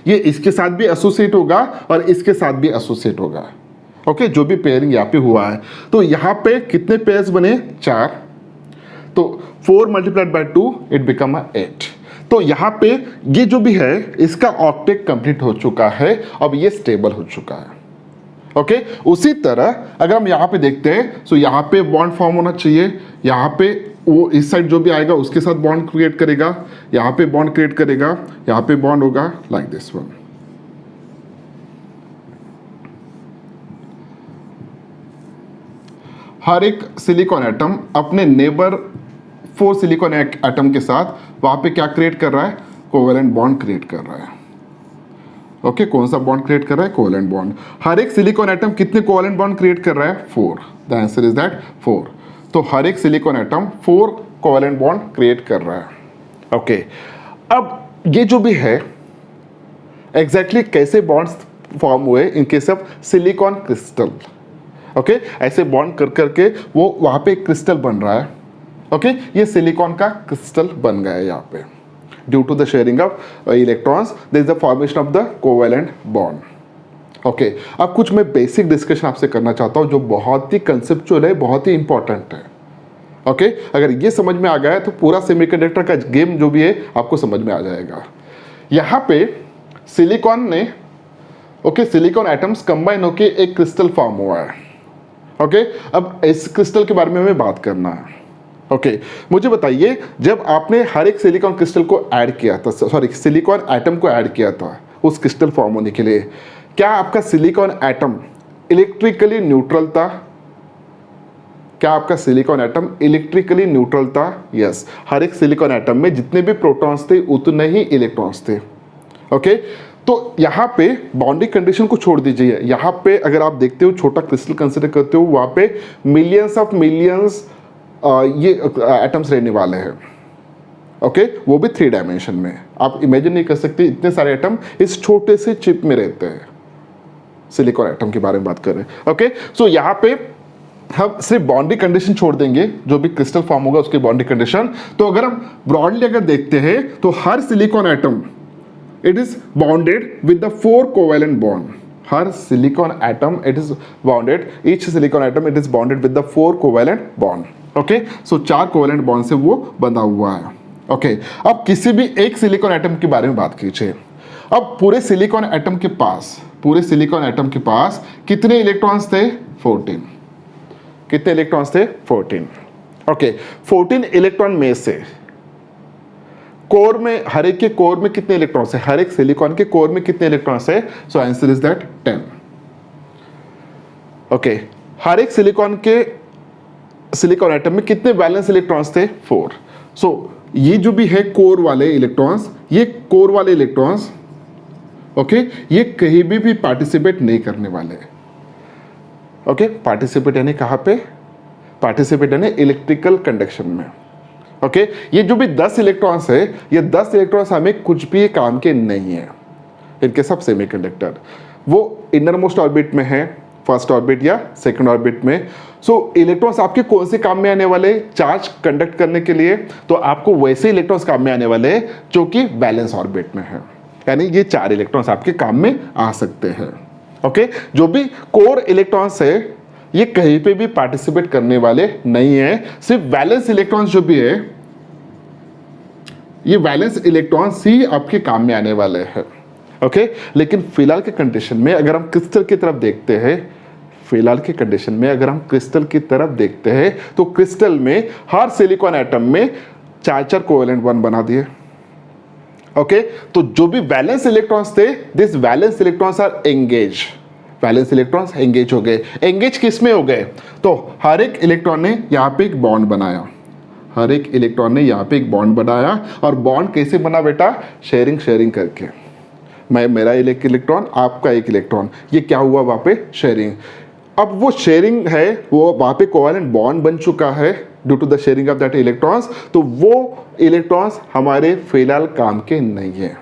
ये इसके साथ भी एसोसिएट होगा और इसके साथ भी एसोसिएट होगा। ओके, जो भी पेयरिंग यहाँ पे हुआ है, तो यहाँ पे कितने पेयर्स बने, 4, तो 4 मल्टीप्लाइड बाय 2 इट बिकम 8। तो यहाँ पे ये जो भी है इसका ऑक्टेट कंप्लीट हो चुका है, अब ये स्टेबल हो चुका है। ओके, उसी तरह अगर हम यहाँ पे देखते हैं, सो यहाँ पे बॉन्ड फॉर्म होना चाहिए, यहाँ पे वो इस साइड जो भी आएगा उसके साथ बॉन्ड क्रिएट करेगा, यहाँ पे बॉन्ड क्रिएट करेगा, यहाँ पे बॉन्ड होगा लाइक दिस वन। हर एक सिलिकॉन एटम अपने नेबर 4 सिलिकॉन एटम के साथ वहां पे क्या क्रिएट कर रहा है, कोवैलेंट बॉन्ड क्रिएट कर रहा है। ओके, कौन सा बॉन्ड क्रिएट कर रहा है, कोवैलेंट बॉन्ड। हर एक सिलिकॉन एटम कितने कोवैलेंट बॉन्ड क्रिएट कर रहा है, 4, द आंसर इज दैट 4। तो हर एक silicon atom 4 covalent bond create कर रहा है। ओके, अब ये जो भी है एग्जैक्टली कैसे बॉन्ड्स फॉर्म हुए इन case of silicon crystal. Okay, ऐसे बॉन्ड कर करके वो वहां पे क्रिस्टल बन रहा है। ओके, ये सिलिकॉन का क्रिस्टल बन गया है यहाँ पे, due to the sharing of electrons there is the formation of the covalent bond. Okay, अब कुछ मैं बेसिक डिस्कशन आपसे करना चाहता हूँ जो बहुत ही कंसेप्चुअल है, बहुत ही इंपॉर्टेंट है। ओके, अगर ये समझ में आ गया है तो पूरा सेमीकंडक्टर का गेम जो भी है आपको समझ में आ जाएगा। यहाँ पे सिलिकॉन ने, ओके, सिलिकॉन एटम्स कंबाइन होके एक क्रिस्टल फॉर्म हुआ है। ओके, अब इस क्रिस्टल के बारे में हमें बात करना है। ओके, मुझे बताइए, जब आपने हर एक सिलिकॉन क्रिस्टल को ऐड किया था, सॉरी सिलिकॉन एटम को ऐड किया था उस क्रिस्टल फॉर्म होने के लिए, क्या आपका सिलिकॉन एटम इलेक्ट्रिकली न्यूट्रल था? क्या आपका सिलिकॉन एटम इलेक्ट्रिकली न्यूट्रल था? यस, हर एक सिलिकॉन एटम में जितने भी प्रोटॉन्स थे उतने ही इलेक्ट्रॉन्स थे। ओके, तो यहाँ पे बाउंड्री कंडीशन को छोड़ दीजिए, यहाँ पे अगर आप देखते हो छोटा क्रिस्टल कंसिडर करते हो, वहाँ पे मिलियंस ऑफ मिलियंस ये एटम्स रहने वाले हैं। ओके, वो भी 3 डायमेंशन में। आप इमेजिन नहीं कर सकते इतने सारे एटम इस छोटे से चिप में रहते हैं। सिलिकॉन एटम के बारे में बात कर रहे हैं। ओके, सो यहाँ पे हम सिर्फ बाउंड्री कंडीशन छोड़ देंगे, जो भी क्रिस्टल फॉर्म होगा उसकी बाउंड्री कंडीशन। तो अगर हम ब्रॉडली अगर देखते हैं तो हर silicon atom it is bounded with the 4 covalent bond. हर silicon atom it is bounded, each silicon atom it is bounded with the 4 covalent bond. Okay, so 4 covalent bond से वो बंधा हुआ है। ओके, अब किसी भी एक सिलिकॉन एटम के बारे में बात कीजिए। अब पूरे सिलिकॉन एटम के पास कितने इलेक्ट्रॉन्स थे? 14। कितने इलेक्ट्रॉन्स थे? 14। ओके, 14 इलेक्ट्रॉन में से कोर में, हर एक के कोर में कितने इलेक्ट्रॉन्स है? हर एक सिलिकॉन के कोर में कितने इलेक्ट्रॉन्स है? So answer is that 10। Okay, हर एक सिलिकॉन एटम में कितने वैलेंस इलेक्ट्रॉन्स थे? 4। सो ये जो भी है कोर वाले इलेक्ट्रॉन्स, ओके, ये कहीं भी पार्टिसिपेट नहीं करने वाले। ओके, पार्टिसिपेट यानी कहाँ पे? पार्टिसिपेट यानी इलेक्ट्रिकल कंडक्शन में। ओके, ये जो भी 10 इलेक्ट्रॉन्स है, ये 10 इलेक्ट्रॉन्स हमें कुछ भी काम के नहीं है। इनके सब सेमीकंडक्टर, वो इनर मोस्ट ऑर्बिट में है, फर्स्ट ऑर्बिट या सेकंड ऑर्बिट में। सो इलेक्ट्रॉन्स आपके कौन से काम में आने वाले? चार्ज कंडक्ट करने के लिए। तो आपको वैसे इलेक्ट्रॉन्स काम में आने वाले जो कि वैलेंस ऑर्बिट में है, यानी ये 4 इलेक्ट्रॉन्स आपके काम में आ सकते हैं। ओके, जो भी कोर इलेक्ट्रॉन्स है ये कहीं पे भी पार्टिसिपेट करने वाले नहीं है। सिर्फ वैलेंस इलेक्ट्रॉन्स जो भी है, ये वैलेंस इलेक्ट्रॉन्स ही आपके काम में आने वाले हैं। ओके, लेकिन फिलहाल के कंडीशन में अगर हम क्रिस्टल की तरफ देखते हैं, तो क्रिस्टल में हर सिलिकॉन एटम में 4 कोवैलेंट बॉन्ड बना दिए। ओके, तो जो भी वैलेंस इलेक्ट्रॉन्स थे, this valence electrons are engage. Valence electrons engage हो गए। एंगेज किस में हो गए? तो हर एक इलेक्ट्रॉन ने यहाँ पे एक बॉन्ड बनाया। और बॉन्ड कैसे बना बेटा? शेयरिंग करके। मेरा एक इलेक्ट्रॉन, आपका एक इलेक्ट्रॉन, ये क्या हुआ वहाँ पे? शेयरिंग। अब वो शेयरिंग है, वो वहाँ पे कोवैलेंट बॉन्ड बन चुका है due to the sharing of that electrons. तो वो इलेक्ट्रॉन्स हमारे फिलहाल काम के नहीं है।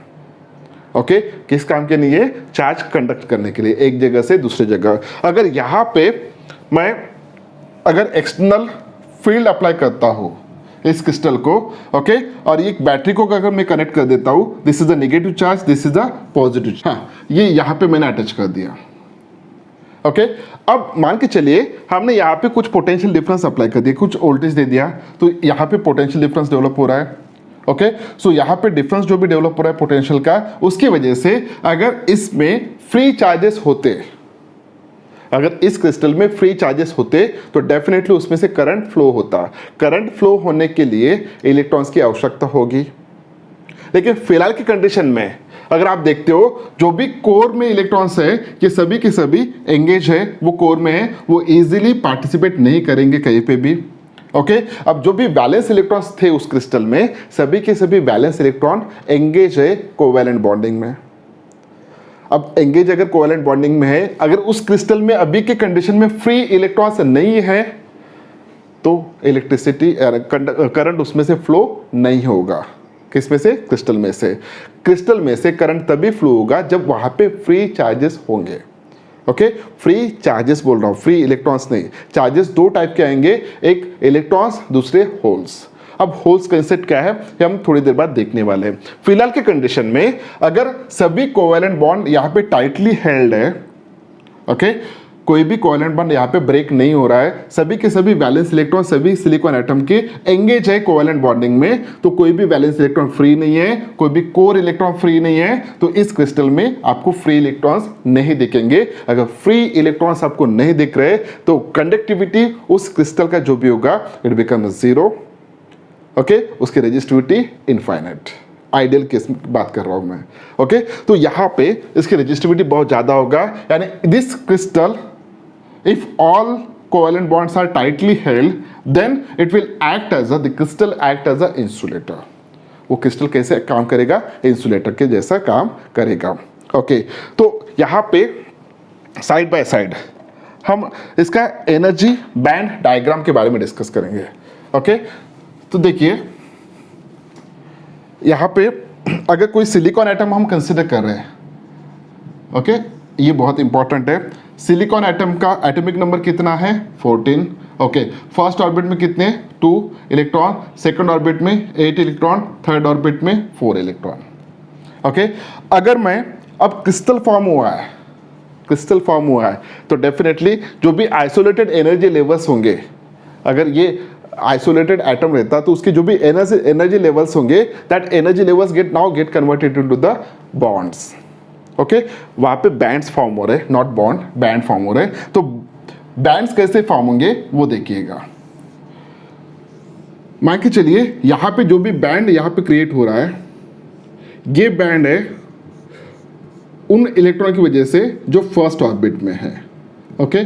ओके, किस काम के नहीं है? चार्ज कंडक्ट करने के लिए एक जगह से दूसरी जगह। अगर यहाँ पे मैं अगर एक्सटर्नल फील्ड अप्लाई करता हूँ इस क्रिस्टल को, ओके, और ये बैटरी को अगर मैं कनेक्ट कर देता हूँ, this is the negative charge, this is the positive. हाँ, ये यहाँ पे मैंने अटैच कर दिया। ओके, अब मान के चलिए हमने यहाँ पे कुछ पोटेंशियल डिफरेंस अप्लाई कर दिया, कुछ वोल्टेज दे दिया, तो यहाँ पे पोटेंशियल डिफरेंस डेवलप हो रहा है। ओके, सो यहाँ पे डिफरेंस जो भी डेवलप हो रहा है पोटेंशियल का, उसकी वजह से अगर इसमें फ्री चार्जेस होते, अगर इस क्रिस्टल में फ्री चार्जेस होते तो डेफिनेटली उसमें से करंट फ्लो होता। करंट फ्लो होने के लिए इलेक्ट्रॉन्स की आवश्यकता होगी। लेकिन फिलहाल की कंडीशन में अगर आप देखते हो, जो भी कोर में इलेक्ट्रॉन्स है ये सभी के सभी एंगेज है, वो कोर में है, वो इजीली पार्टिसिपेट नहीं करेंगे कहीं पे भी। ओके, अब जो भी वैलेंस इलेक्ट्रॉन्स थे उस क्रिस्टल में, सभी के सभी वैलेंस इलेक्ट्रॉन एंगेज है कोवैलेंट बॉन्डिंग में। अब एंगेज अगर कोवैलेंट बॉन्डिंग में है, अगर उस क्रिस्टल में अभी के कंडीशन में फ्री इलेक्ट्रॉन्स नहीं है, तो इलेक्ट्रिसिटी करंट उसमें से फ्लो नहीं होगा। किसमें से? क्रिस्टल में से। क्रिस्टल में से करंट तभी फ्लो होगा जब वहां पे फ्री चार्जेस होंगे। ओके, फ्री चार्जेस बोल रहा हूं, फ्री इलेक्ट्रॉन्स नहीं। चार्जेस 2 टाइप के आएंगे, एक इलेक्ट्रॉन्स, दूसरे होल्स। अब होल्स कंसेप्ट क्या है ये हम थोड़ी देर बाद देखने वाले हैं। फिलहाल के कंडीशन में अगर सभी कोवैलेंट बॉन्ड यहाँ पे टाइटली हेल्ड है, ओके, कोई भी कोवैलेंट बॉन्ड यहाँ पे ब्रेक नहीं हो रहा है, सभी के सभी वैलेंस इलेक्ट्रॉन सभी सिलिकॉन एटम के एंगेज है कोवैलेंट बॉन्डिंग में, तो कोई भी वैलेंस इलेक्ट्रॉन फ्री नहीं है, कोई भी कोर इलेक्ट्रॉन फ्री नहीं है, तो इस क्रिस्टल में आपको फ्री इलेक्ट्रॉन्स नहीं दिखेंगे। अगर फ्री इलेक्ट्रॉन्स आपको नहीं दिख रहे तो कंडक्टिविटी उस क्रिस्टल का जो भी होगा इट बिकम 0। ओके, उसकी रेजिस्टिविटी इनफाइनाइट। आइडियल केस बात कर रहा हूं मैं। ओके, तो यहां पे इसकी रेजिस्टिविटी बहुत ज्यादा होगा, यानी this crystal if all covalent bonds are tightly held, then it will act as the crystal act as a insulator। वो क्रिस्टल कैसे काम करेगा? इंसुलेटर के जैसा काम करेगा। ओके, तो यहाँ पे साइड बाय साइड हम इसका एनर्जी बैंड डायग्राम के बारे में डिस्कस करेंगे। ओके, तो देखिए यहाँ पे अगर कोई सिलिकॉन एटम हम कंसिडर कर रहे हैं, ओके, ये बहुत इंपॉर्टेंट है। सिलिकॉन एटम का एटॉमिक नंबर कितना है 14, ओके। फर्स्ट ऑर्बिट में कितने 2 इलेक्ट्रॉन, सेकंड ऑर्बिट में 8 इलेक्ट्रॉन, थर्ड ऑर्बिट में 4 इलेक्ट्रॉन, ओके। अगर मैं अब क्रिस्टल फॉर्म हुआ है, क्रिस्टल फॉर्म हुआ है तो डेफिनेटली जो भी आइसोलेटेड एनर्जी लेवल्स होंगे, अगर ये आइसोलेटेड एटम रहता तो उसके जो भी एनर्जी लेवल्स होंगे, that energy levels get converted into the bonds, okay. वहां पे बैंड्स फॉर्म हो रहे हैं, नॉट बॉन्ड, बैंड फॉर्म हो रहे हैं। तो बैंड्स कैसे फॉर्म होंगे वो देखिएगा। मान के चलिए यहां पे जो भी बैंड यहां पे क्रिएट हो रहा है, ये बैंड है उन इलेक्ट्रॉन की वजह से जो फर्स्ट ऑर्बिट में है, ओके।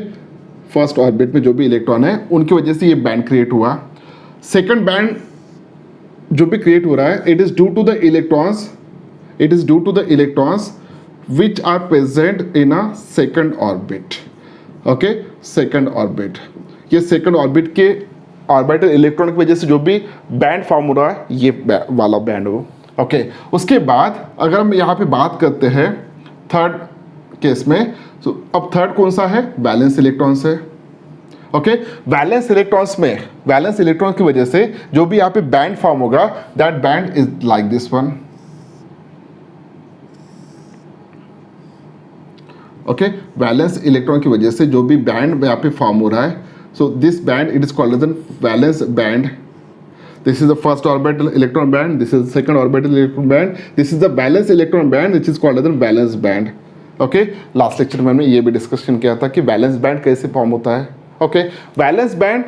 फर्स्ट ऑर्बिट में जो भी इलेक्ट्रॉन है उनकी वजह से ये बैंड क्रिएट हुआ। सेकंड बैंड जो भी क्रिएट हो रहा है, it is due to the electrons, it is due to the electrons which are present in a second orbit, okay, second orbit। ये सेकंड ऑर्बिट के ऑर्बिटल इलेक्ट्रॉन की वजह से जो भी बैंड फॉर्म हो रहा है, ये वाला बैंड हो, ओके। उसके बाद अगर हम यहाँ पे बात करते हैं थर्ड केस में, तो अब थर्ड कौन सा है, वैलेंस इलेक्ट्रॉन्स है, ओके। वैलेंस इलेक्ट्रॉन्स में, वैलेंस इलेक्ट्रॉन की वजह से जो भी यहाँ पे बैंड फॉर्म होगा, that band is like this one, okay. Valence electron की वजह से जो भी बैंड यहाँ पे फॉर्म हो रहा है, so this band it is called as valence band. This is the first orbital electron band, this is the second orbital electron band, this is the valence electron band which is called as valence band, okay. Last lecture में हमने ये भी discussion किया था कि valence band कैसे form होता है, ओके। वैलेंस बैंड,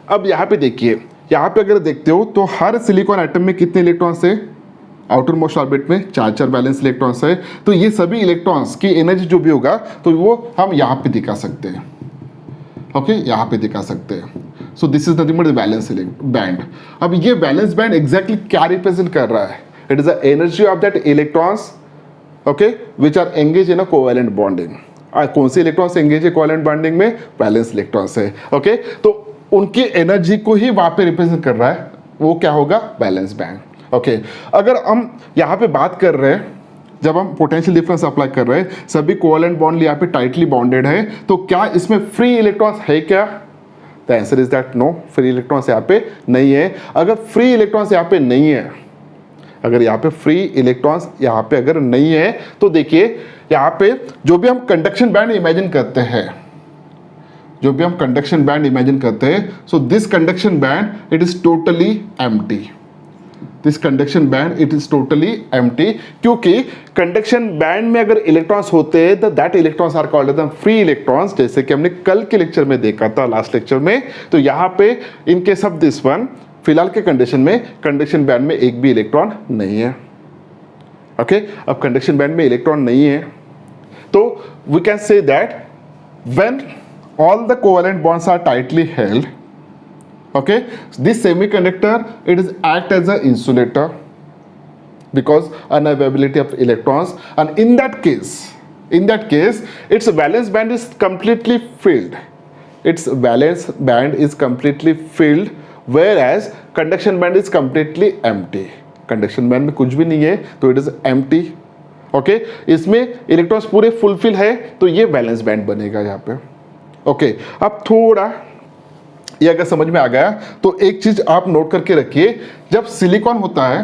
अब यहाँ पे देखिए, यहाँ पे अगर देखते हो तो हर सिलिकॉन एटम में कितने इलेक्ट्रॉन्स है, आउटर मोस्ट ऑर्बिट में 4 वैलेंस इलेक्ट्रॉन्स है। तो ये सभी इलेक्ट्रॉन्स की एनर्जी जो भी होगा तो वो हम यहाँ पे दिखा सकते हैं, ओके, यहाँ पे दिखा सकते हैं। So this is nothing but the valence band. अब ये वैलेंस बैंड एग्जैक्टली क्या रिप्रेजेंट कर रहा है, it is the energy of that electrons, okay, which are engage in a covalent bonding. कौन से इलेक्ट्रॉन्स एंगेज है कोवैलेंट बॉन्डिंग में, वैलेंस इलेक्ट्रॉन्स है, ओके। तो उनकी एनर्जी को ही वहां पे रिप्रेजेंट कर रहा है, वो क्या होगा, वैलेंस बैंड, ओके। अगर हम यहाँ पे बात कर रहे हैं, जब हम पोटेंशियल डिफरेंस अप्लाई कर रहे हैं, सभी कोवैलेंट बॉन्ड यहाँ पे टाइटली बॉन्डेड है, तो क्या इसमें फ्री इलेक्ट्रॉन्स है क्या, the answer is that no, free electrons यहाँ पे नहीं है। अगर फ्री इलेक्ट्रॉन्स यहाँ पे नहीं है, अगर यहाँ पे फ्री इलेक्ट्रॉन्स यहाँ पे अगर नहीं है, तो देखिए यहाँ पे जो भी हम कंडक्शन बैंड इमेजिन करते हैं, जो भी हम कंडक्शन बैंड इमेजिन करते हैं, so this conduction band it is totally empty, this conduction band it is totally empty, क्योंकि कंडक्शन बैंड में अगर इलेक्ट्रॉन्स होते हैं तो that electrons are called as free electrons, जैसे कि हमने कल के लेक्चर में देखा था, लास्ट लेक्चर में। तो यहाँ पे इन केस ऑफ दिस वन, फिलहाल के कंडीशन में कंडक्शन बैंड में एक भी इलेक्ट्रॉन नहीं है, ओके। अब कंडक्शन बैंड में इलेक्ट्रॉन नहीं है तो we can say that when all the covalent bonds are tightly held, okay, this semiconductor it is act as an insulator because unavailability of electrons, and in that case its valence band is completely filled, its valence band is completely filled, whereas conduction band is completely empty, conduction band में कुछ भी नहीं है तो it is empty, okay। इसमें electrons पूरे fulfil है तो ये वैलेंस बैंड बनेगा यहाँ पे, ओके। अब थोड़ा ये अगर समझ में आ गया तो एक चीज आप नोट करके रखिए, जब सिलिकॉन होता है,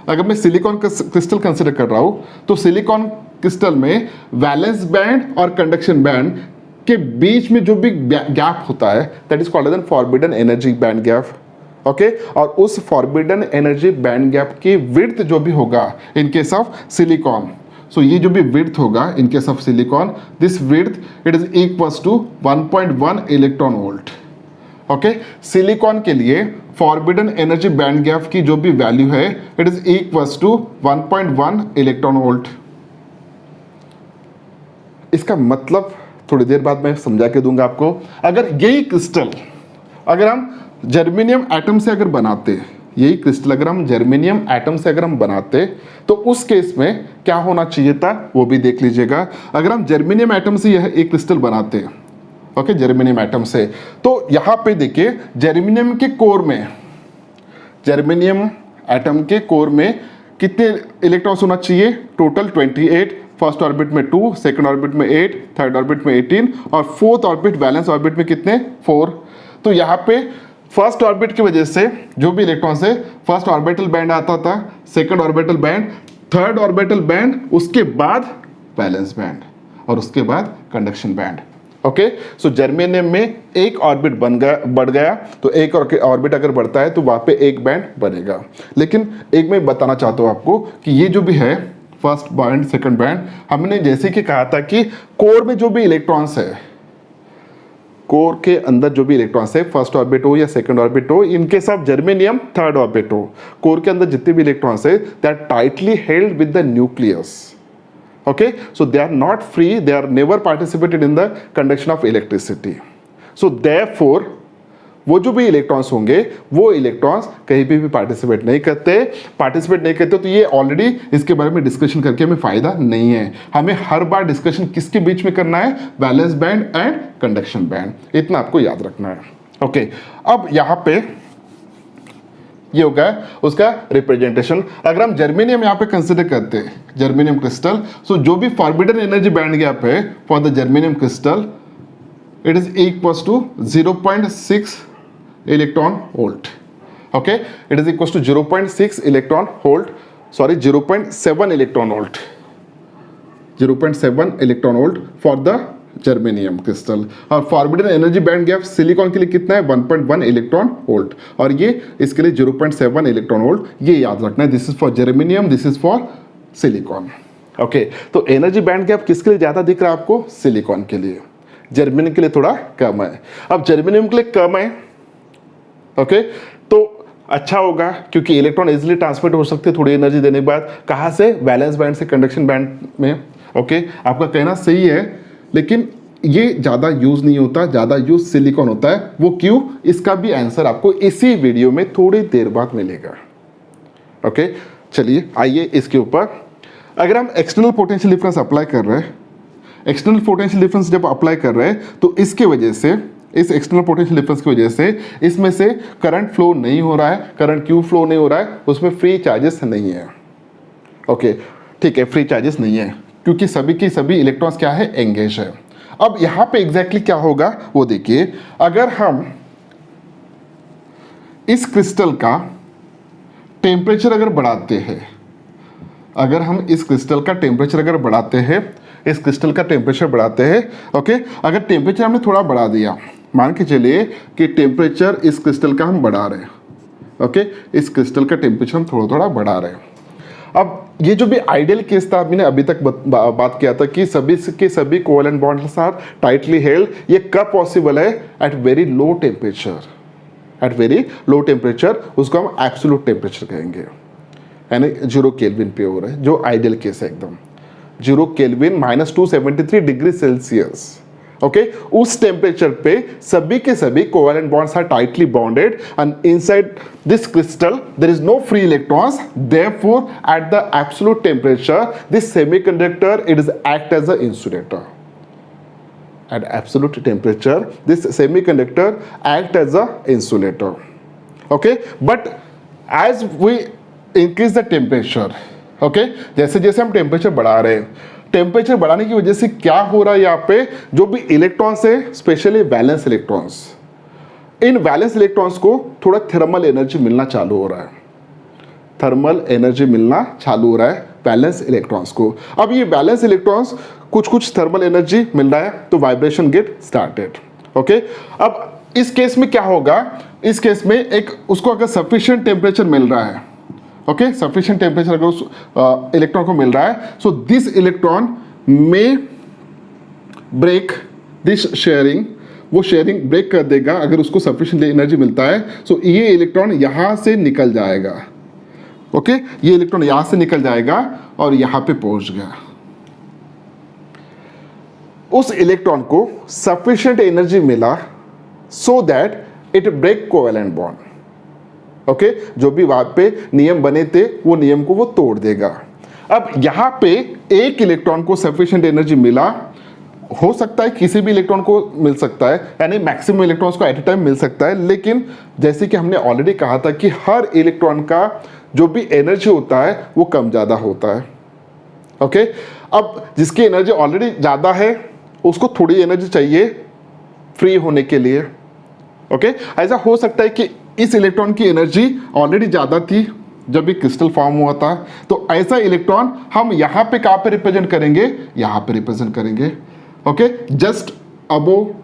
अगर मैं सिलिकॉन क्रिस्टल कंसिडर कर रहा हूं तो सिलिकॉन क्रिस्टल में वैलेंस बैंड और कंडक्शन बैंड के बीच में जो भी गैप होता है, that is called as forbidden energy band gap, okay. और उस फॉरबिडन एनर्जी बैंड गैप की विड्थ जो भी होगा in case of silicon, so ये जो भी विड्थ होगा in case of silicon, this width it is equals to 1.1 electron volt, okay. Silicon के लिए फॉरबिडन एनर्जी बैंड गैप की जो भी वैल्यू है it is equals to 1.1 electron volt. इसका मतलब थोड़ी देर बाद मैं समझा के दूंगा आपको। अगर यही क्रिस्टल अगर हम जर्मेनियम एटम से अगर बनाते, यही क्रिस्टल अगर हम जर्मेनियम एटम से अगर हम बनाते तो उस केस में क्या होना चाहिए था वो भी देख लीजिएगा। अगर हम जर्मेनियम एटम से यह एक क्रिस्टल बनाते, ओके, जर्मेनियम एटम से। तो यहाँ पे देखिए जर्मेनियम के कोर में, जर्मेनियम एटम के कोर में कितने इलेक्ट्रॉन्स होना चाहिए? टोटल 28, फर्स्ट ऑर्बिट में 2, सेकंड ऑर्बिट में 8, थर्ड ऑर्बिट में 18 और फोर्थ ऑर्बिट वैलेंस ऑर्बिट में कितने? 4। तो यहाँ पे फर्स्ट ऑर्बिट की वजह से जो भी इलेक्ट्रॉन्स है, फर्स्ट ऑर्बिटल बैंड आता था, second orbital band, third orbital band, उसके बाद वैलेंस बैंड और उसके बाद conduction band. Okay, so germanium में एक ऑर्बिट बढ़ गया, तो एक ऑर्बिट अगर बढ़ता है तो वहां पे एक बैंड बनेगा। लेकिन एक मैं बताना चाहता हूं आपको कि ये जो भी है फर्स्ट बैंड, सेकंड बैंड, हमने जैसे कि कहा था कि कोर में जो भी इलेक्ट्रॉन्स है, कोर के अंदर जो भी इलेक्ट्रॉन्स है, फर्स्ट ऑर्बिट हो या सेकंड ऑर्बिट हो, इनके साथ जर्मेनियम थर्ड ऑर्बिट हो, कोर के अंदर जितने भी इलेक्ट्रॉन्स है they are tightly held with the nucleus. Okay, so they are not free, they are never participated in the conduction of electricity. So therefore वो जो भी इलेक्ट्रॉन्स होंगे वो इलेक्ट्रॉन्स कहीं भी पार्टिसिपेट नहीं करते, तो ये ऑलरेडी इसके बारे में डिस्कशन करके हमें फायदा नहीं है। हमें हर बार डिस्कशन किसके बीच में करना है? Valence band and conduction band, इतना आपको याद रखना है। ओके, अब यहाँ पे ये हो गया उसका रिप्रेजेंटेशन। अगर हम जर्मेनियम यहाँ पे कंसिडर करते हैं, जर्मेनियम क्रिस्टल, सो जो भी फॉरबिडन एनर्जी बैंड गैप है for the germanium crystal, it is equals to 0.6 electron volt. Okay, it is equals to 0.6 electron volt, sorry 0.7 electron volt, 0.7 electron volt for the germanium crystal. और forbidden energy band gap silicon के लिए कितना है? 1.1 electron volt, और ये इसके लिए 0.7 electron volt. ये याद रखना है, this is for germanium, this is for silicon. Okay, तो एनर्जी बैंड गैप किसके लिए ज्यादा दिख रहा है आपको? सिलिकॉन के लिए। जर्मेनियम के लिए थोड़ा कम है। अब जर्मेनियम के लिए कम है, ओके, तो अच्छा होगा क्योंकि इलेक्ट्रॉन इजिली ट्रांसमिट हो सकते हैं थोड़ी एनर्जी देने के बाद। कहाँ से? वैलेंस बैंड से कंडक्शन बैंड में। ओके, आपका कहना सही है, लेकिन ये ज़्यादा यूज़ नहीं होता, ज़्यादा यूज़ सिलिकॉन होता है। वो क्यों? इसका भी आंसर आपको इसी वीडियो में थोड़ी देर बाद मिलेगा। ओके, चलिए आइए इसके ऊपर। अगर हम एक्सटर्नल पोटेंशियल डिफरेंस अप्लाई कर रहे हैं, एक्सटर्नल पोटेंशियल डिफरेंस जब अप्लाई कर रहे हैं तो इसके वजह से, इस एक्सटर्नल पोटेंशियल डिफरेंस की वजह से इसमें से करंट फ्लो नहीं हो रहा है। करंट क्यों फ्लो नहीं हो रहा है? उसमें फ्री चार्जेस नहीं है। ओके, ठीक है, फ्री चार्जेस नहीं है क्योंकि सभी की सभी इलेक्ट्रॉन्स क्या है? एंगेज है। अब यहां पे एग्जैक्टली क्या होगा वो देखिए। अगर हम इस क्रिस्टल का टेम्परेचर अगर बढ़ाते हैं, अगर हम इस क्रिस्टल का टेम्परेचर अगर बढ़ाते हैं, इस क्रिस्टल का टेम्परेचर बढ़ाते हैं, ओके, अगर टेम्परेचर हमने थोड़ा बढ़ा दिया, मान के चलिए कि टेम्परेचर इस क्रिस्टल का हम बढ़ा रहे हैं, ओके, इस क्रिस्टल का टेम्परेचर हम थोड़ा थोड़ा बढ़ा रहे हैं। अब ये जो भी आइडियल केस था, मैंने अभी तक बात किया था कि सभी के सभी covalent bonds are tightly held. ये कब पॉसिबल है? At very low temperature, at very low temperature, उसको हम एब्सोल्यूट टेम्परेचर कहेंगे, यानी 0 केल्विन पे हो रहा है, जो आइडियल केस है एकदम 0 केल्विन -273 डिग्री सेल्सियस। ओके, उस टेम्परेचर पे सभी के सभी covalent bonds are tightly bonded and inside this crystal there is no free electrons. Therefore at the absolute temperature this semiconductor it is act as a insulator. At absolute temperature this semiconductor act as a insulator. Okay, but as we increase the temperature, okay, जैसे जैसे हम temperature बढ़ा रहे हैं, temperature बढ़ाने की वजह से क्या हो रहा है? यहाँ पे जो भी इलेक्ट्रॉन्स है, स्पेशली वैलेंस इलेक्ट्रॉन्स, इन वैलेंस इलेक्ट्रॉन्स को थोड़ा थर्मल एनर्जी मिलना चालू हो रहा है, थर्मल एनर्जी मिलना चालू हो रहा है वैलेंस इलेक्ट्रॉन्स को। अब ये वैलेंस इलेक्ट्रॉन्स कुछ थर्मल एनर्जी मिल रहा है तो वाइब्रेशन गेट स्टार्टेड। ओके, अब इस केस में क्या होगा? इस केस में एक उसको अगर सफिशिएंट टेम्परेचर मिल रहा है, ओके, सफिशिएंट टेम्परेचर अगर उस इलेक्ट्रॉन को मिल रहा है, सो दिस इलेक्ट्रॉन में ब्रेक दिस शेयरिंग, वो शेयरिंग ब्रेक कर देगा अगर उसको सफिशिएंट एनर्जी मिलता है। सो ये इलेक्ट्रॉन यहां से निकल जाएगा, ओके, ये इलेक्ट्रॉन यहां से निकल जाएगा और यहां पे पहुंच गया। उस इलेक्ट्रॉन को सफिशिएंट एनर्जी मिला so that it break covalent bond. Okay, जो भी वहां पे नियम बने थे वो नियम को वो तोड़ देगा। अब यहां पे एक इलेक्ट्रॉन को सफिशिएंट एनर्जी मिला हो सकता है किसी भी इलेक्ट्रॉन को मिल सकता है, यानी मैक्सिमम इलेक्ट्रॉन्स को एट ए टाइम मिल सकता है, लेकिन जैसे कि हमने ऑलरेडी कहा था कि हर इलेक्ट्रॉन का जो भी एनर्जी होता है वो कम ज़्यादा होता है। ओके, अब जिसकी एनर्जी ऑलरेडी ज़्यादा है उसको थोड़ी एनर्जी चाहिए फ्री होने के लिए। ओके, ऐसा हो सकता है कि इस इलेक्ट्रॉन की एनर्जी ऑलरेडी ज़्यादा थी जब भी क्रिस्टल फॉर्म हुआ था, तो ऐसा इलेक्ट्रॉन हम यहाँ पे कहाँ पे रिप्रेजेंट करेंगे, यहाँ पे रिप्रेजेंट करेंगे। Okay, just above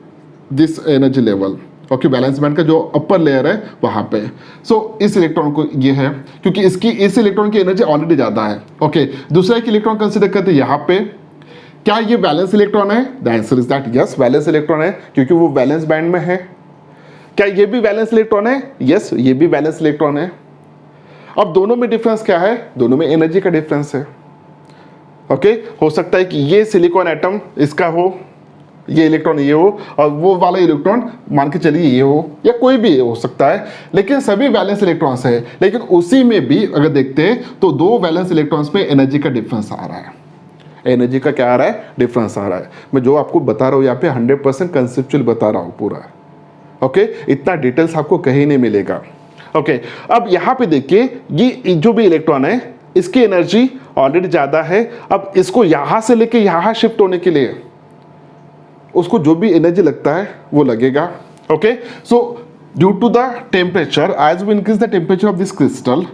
this energy level. Okay, balance band का जो अपर लेयर है वहाँ पे। सो इस इलेक्ट्रॉन को ये है क्योंकि इस इलेक्ट्रॉन की एनर्जी ऑलरेडी ज़्यादा है। ओके, दूसरा एक इलेक्ट्रॉन कंसिडर करते हैं यहाँ पे। क्या ये वैलेंस इलेक्ट्रॉन है? The answer is that yes, valence electron है क्योंकि वो वैलेंस बैंड में है। क्या ये भी वैलेंस इलेक्ट्रॉन है? यस, ये भी वैलेंस इलेक्ट्रॉन है। अब दोनों में डिफरेंस क्या है? दोनों में एनर्जी का डिफरेंस है। ओके, हो सकता है कि ये सिलिकॉन एटम इसका हो, ये इलेक्ट्रॉन ये हो, और वो वाला इलेक्ट्रॉन मान के चलिए ये हो, या कोई भी हो सकता है, लेकिन सभी वैलेंस इलेक्ट्रॉन्स है। लेकिन उसी में भी अगर देखते हैं तो दो वैलेंस इलेक्ट्रॉन्स में एनर्जी का डिफरेंस आ रहा है। एनर्जी का क्या आ रहा है? डिफरेंस आ रहा है। मैं जो आपको बता रहा हूँ यहाँ पे 100% कंसेप्चुअल बता रहा हूँ पूरा। ओके, इतना डिटेल्स आपको कहीं नहीं मिलेगा। ओके, अब यहाँ पे देखिए ये जो भी इलेक्ट्रॉन है इसकी एनर्जी ऑलरेडी ज़्यादा है। अब इसको यहाँ से लेके यहाँ शिफ्ट होने के लिए उसको जो भी एनर्जी लगता है वो लगेगा। Okay, so due to the temperature, as we increase the temperature of this crystal,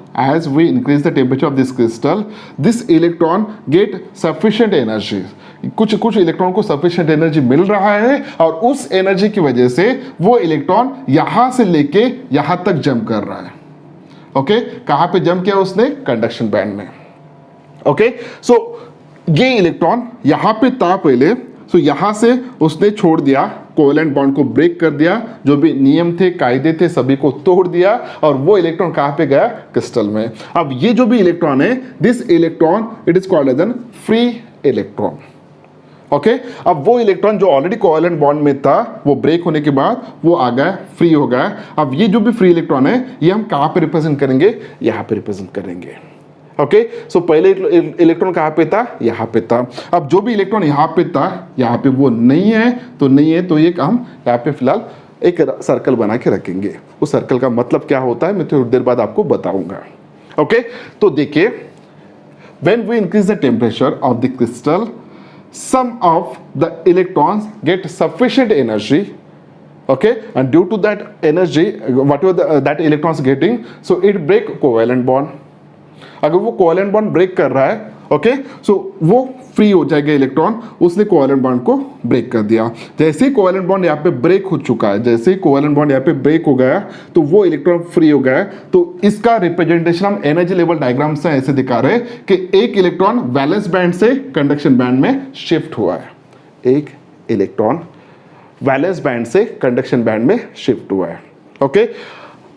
this electron get sufficient energy. कुछ इलेक्ट्रॉन को सफिशिएंट एनर्जी मिल रहा है और उस एनर्जी की वजह से वो इलेक्ट्रॉन यहां से लेके यहां तक जंप कर रहा है। ओके, कहां पे जंप किया उसने? कंडक्शन बैंड में। ओके, सो ये इलेक्ट्रॉन यहां पे था पहले, सो यहां से उसने छोड़ दिया, कोवेलेंट बॉन्ड को ब्रेक कर दिया, जो भी नियम थे कायदे थे सभी को तोड़ दिया, और वो इलेक्ट्रॉन कहां पे गया? क्रिस्टल में। अब ये जो भी इलेक्ट्रॉन है, this electron it is called as an free electron. Okay, अब वो इलेक्ट्रॉन जो ऑलरेडी कोवेलेंट बॉन्ड में था वो ब्रेक होने के बाद वो आ गया, फ्री हो गया। अब ये जो भी फ्री इलेक्ट्रॉन है ये हम कहां पे रिप्रेजेंट करेंगे? यहां पे रिप्रेजेंट करेंगे। ओके, सो पहले इलेक्ट्रॉन कहाँ पे था? यहाँ पे था। अब जो भी इलेक्ट्रॉन यहाँ पे था, यहाँ पे वो नहीं है, तो ये हम यहाँ पे फिलहाल एक सर्कल बना के रखेंगे। उस सर्कल का मतलब क्या होता है मैं थोड़ी देर बाद आपको बताऊंगा। ओके, तो देखिए, when we increase the temperature of the crystal, some of the electrons get sufficient energy, okay, and due to that energy whatever that electrons getting, so it break covalent bond. अगर वो covalent bond break कर रहा है, okay, सो वो free हो जाएगा electron, उसने covalent bond को ब्रेक कर दिया। जैसे ही कोवेलेंट बॉन्ड यहाँ पे ब्रेक हो चुका है, जैसे ही कोवेलेंट बॉन्ड यहाँ पे ब्रेक हो गया तो वो इलेक्ट्रॉन फ्री हो गया। तो इसका रिप्रेजेंटेशन हम एनर्जी लेवल डायग्राम से ऐसे दिखा रहे हैं कि एक इलेक्ट्रॉन वैलेंस बैंड से कंडक्शन बैंड में शिफ्ट हुआ है, एक इलेक्ट्रॉन वैलेंस बैंड से कंडक्शन बैंड में शिफ्ट हुआ है। ओके,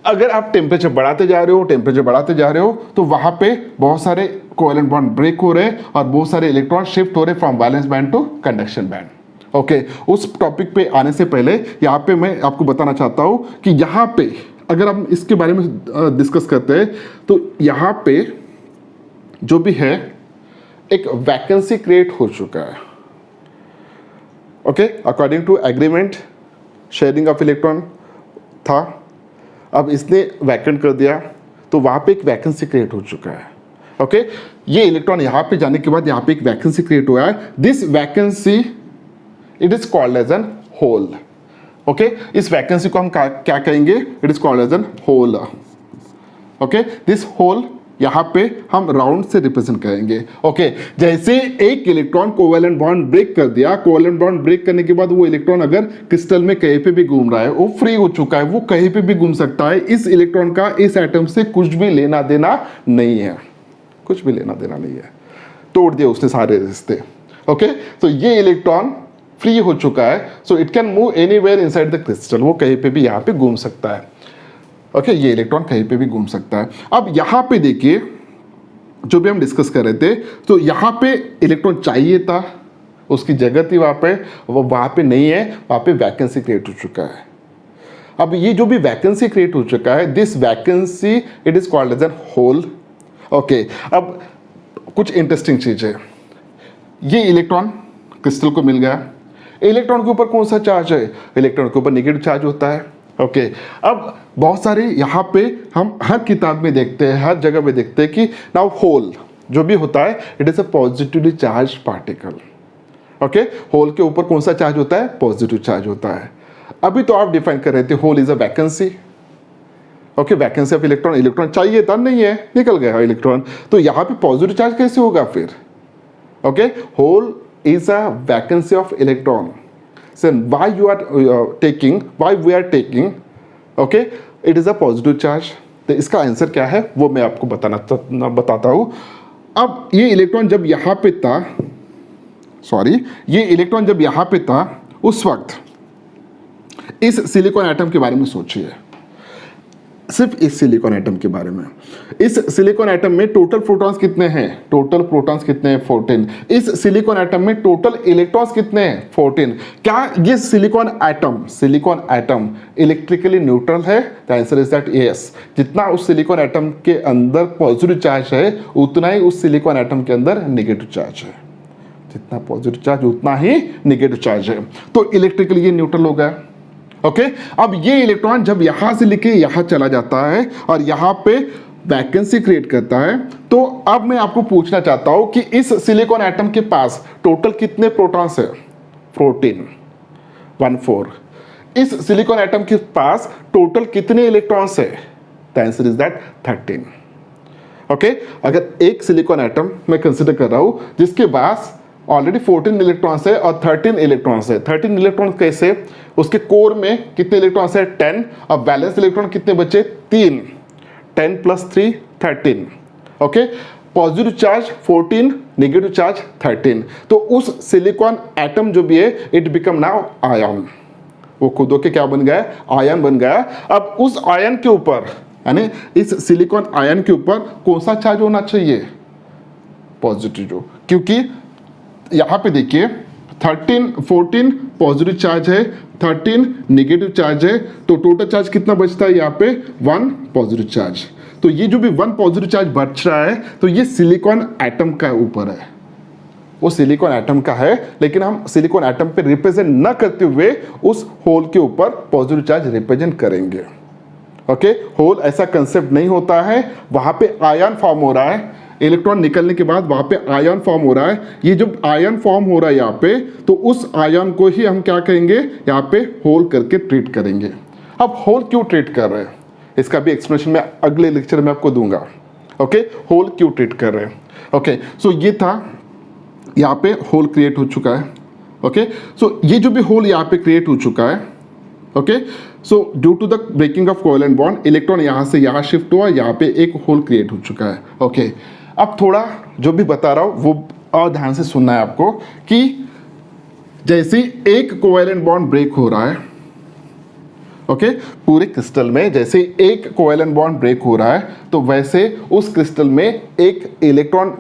अगर आप टेम्परेचर बढ़ाते जा रहे हो तो वहां पे बहुत सारे कोवेलेंट बॉन्ड ब्रेक हो रहे हैं और बहुत सारे इलेक्ट्रॉन शिफ्ट हो रहे from valence band to conduction band. Okay, उस टॉपिक पे आने से पहले यहाँ पे मैं आपको बताना चाहता हूँ कि यहाँ पे अगर हम इसके बारे में डिस्कस करते हैं तो यहाँ पे जो भी है एक वैकेंसी क्रिएट हो चुका है। Okay, according to agreement sharing of electron था, अब इसने वैकेंट कर दिया तो वहाँ पे एक वैकेंसी क्रिएट हो चुका है। ओके, ये इलेक्ट्रॉन यहाँ पे जाने के बाद यहाँ पे एक वैकेंसी क्रिएट हुआ है। This vacancy it is called as an hole. Okay, इस वैकेंसी को हम क्या कहेंगे? It is called as an hole. Okay, this hole यहाँ पे हम राउंड से रिप्रेजेंट करेंगे। ओके, जैसे एक इलेक्ट्रॉन कोवेलेंट बॉन्ड ब्रेक कर दिया, कोवेलेंट बॉन्ड ब्रेक करने के बाद वो इलेक्ट्रॉन अगर क्रिस्टल में कहीं पे भी घूम रहा है, वो फ्री हो चुका है, वो कहीं पे भी घूम सकता है। इस इलेक्ट्रॉन का इस एटम से कुछ भी लेना देना नहीं है, कुछ भी लेना देना नहीं है, तोड़ दिया उसने सारे रिश्ते। ओके, तो ये इलेक्ट्रॉन फ्री हो चुका है, so it can move anywhere inside the crystal, वो कहीं पे भी यहाँ पे घूम सकता है। ओके, ये इलेक्ट्रॉन कहीं पे भी घूम सकता है। अब यहाँ पे देखिए जो भी हम डिस्कस कर रहे थे, तो यहाँ पे इलेक्ट्रॉन चाहिए था, उसकी जगह थी वहाँ पे, वो वहाँ पे नहीं है, वहाँ पे वैकेंसी क्रिएट हो चुका है। अब ये जो भी वैकेंसी क्रिएट हो चुका है, this vacancy it is called as an hole. Okay, अब कुछ इंटरेस्टिंग चीज है, ये इलेक्ट्रॉन क्रिस्टल को मिल गया, इलेक्ट्रॉन के ऊपर कौन सा चार्ज है? इलेक्ट्रॉन के ऊपर नेगेटिव चार्ज होता है। ओके, अब बहुत सारे यहाँ पे हम हर किताब में देखते हैं, हर जगह पे देखते हैं कि नाउ होल जो भी होता है it is a positively charge particle. Okay, hole के ऊपर कौन सा चार्ज होता है? पॉजिटिव चार्ज होता है। अभी तो आप डिफाइन कर रहे थे hole is a vacancy. Okay, vacancy of electron, electron चाहिए था, नहीं है, निकल गया इलेक्ट्रॉन, तो यहाँ पे पॉजिटिव चार्ज कैसे होगा फिर? Okay, hole is a vacancy of electron. So why you are taking, why we are taking, okay, it is a positive charge. तो इसका आंसर क्या है वो मैं आपको बताता हूँ। अब ये इलेक्ट्रॉन जब यहाँ पे था, ये इलेक्ट्रॉन जब यहाँ पे था उस वक्त इस सिलिकॉन एटम के बारे में सोचिए, सिर्फ इस सिलिकॉन एटम के बारे में। इस सिलिकॉन एटम में टोटल प्रोटॉन्स कितने हैं? टोटल प्रोटॉन्स कितने हैं? 14। इस सिलिकॉन एटम में टोटल इलेक्ट्रॉन्स कितने हैं? 14। क्या ये सिलिकॉन एटम इलेक्ट्रिकली न्यूट्रल है? The answer is that yes. जितना उस सिलिकॉन एटम के अंदर पॉजिटिव चार्ज है उतना ही उस सिलिकॉन एटम के अंदर नेगेटिव चार्ज है। जितना पॉजिटिव चार्ज उतना ही नेगेटिव चार्ज है, तो इलेक्ट्रिकली ये न्यूट्रल हो गया। ओके, अब ये इलेक्ट्रॉन जब यहां से लेके यहां चला जाता है और यहां पे वैकेंसी क्रिएट करता है, तो अब मैं आपको पूछना चाहता हूं कि इस सिलिकॉन एटम के पास टोटल कितने प्रोटॉन्स है? 14। इस सिलिकॉन एटम के पास टोटल कितने इलेक्ट्रॉन्स है? The answer is that 13। Okay, अगर एक सिलिकॉन एटम मैं कंसिडर कर रहा हूं जिसके पास ऑलरेडी 14 इलेक्ट्रॉन्स है और 13 इलेक्ट्रॉन्स है। 13 इलेक्ट्रॉन कैसे? उसके कोर में कितने इलेक्ट्रॉन्स है? 10। और बैलेंस इलेक्ट्रॉन कितने बचे? 3। 10 + 3 13। Okay, positive charge 14, negative charge 13। तो उस सिलिकॉन एटम जो भी है इट बिकम नाउ आयन। वो खुद होके क्या बन गया? आयन बन गया। अब उस आयन के ऊपर यानी इस सिलिकॉन आयन के ऊपर कौन सा चार्ज होना चाहिए? पॉजिटिव जो, क्योंकि यहाँ पे देखिए 14 पॉजिटिव चार्ज है, 13 नेगेटिव चार्ज है, तो टोटल चार्ज कितना बचता है यहाँ पे? 1 पॉजिटिव चार्ज। तो ये जो भी 1 पॉजिटिव चार्ज बच रहा है तो ये सिलिकॉन एटम का ऊपर है, वो सिलिकॉन एटम का है, लेकिन हम सिलिकॉन एटम पे रिप्रेजेंट न करते हुए उस होल के ऊपर पॉजिटिव चार्ज रिप्रेजेंट करेंगे। ओके, होल ऐसा कंसेप्ट नहीं होता है, वहां पे आयन फॉर्म हो रहा है, इलेक्ट्रॉन निकलने के बाद वहां पे आयन फॉर्म हो रहा है। ये जब आयन फॉर्म हो रहा है यहाँ पे, तो उस आयन को ही हम क्या करेंगे? यहाँ पे होल करके ट्रीट करेंगे। अब होल क्यों ट्रीट कर रहे हैं इसका भी एक्सप्लेनेशन मैं अगले लेक्चर में आपको दूंगा। ओके, होल क्यों ट्रीट कर रहे हैं? ओके, सो ये था, यहाँ पे होल क्रिएट हो चुका है। ओके, सो ये जो भी होल यहाँ पे क्रिएट हो चुका है, okay, so due to the breaking of covalent bond electron यहाँ से यहाँ शिफ्ट हुआ, यहाँ पे एक होल क्रिएट हो चुका है। ओके, अब थोड़ा जो भी बता रहा हूँ वो और ध्यान से सुनना है आपको कि जैसे एक कोवेलेंट बॉन्ड ब्रेक हो रहा है, ओके, पूरे क्रिस्टल में जैसे एक कोवेलेंट बॉन्ड ब्रेक हो रहा है, तो वैसे उस क्रिस्टल में एक इलेक्ट्रॉन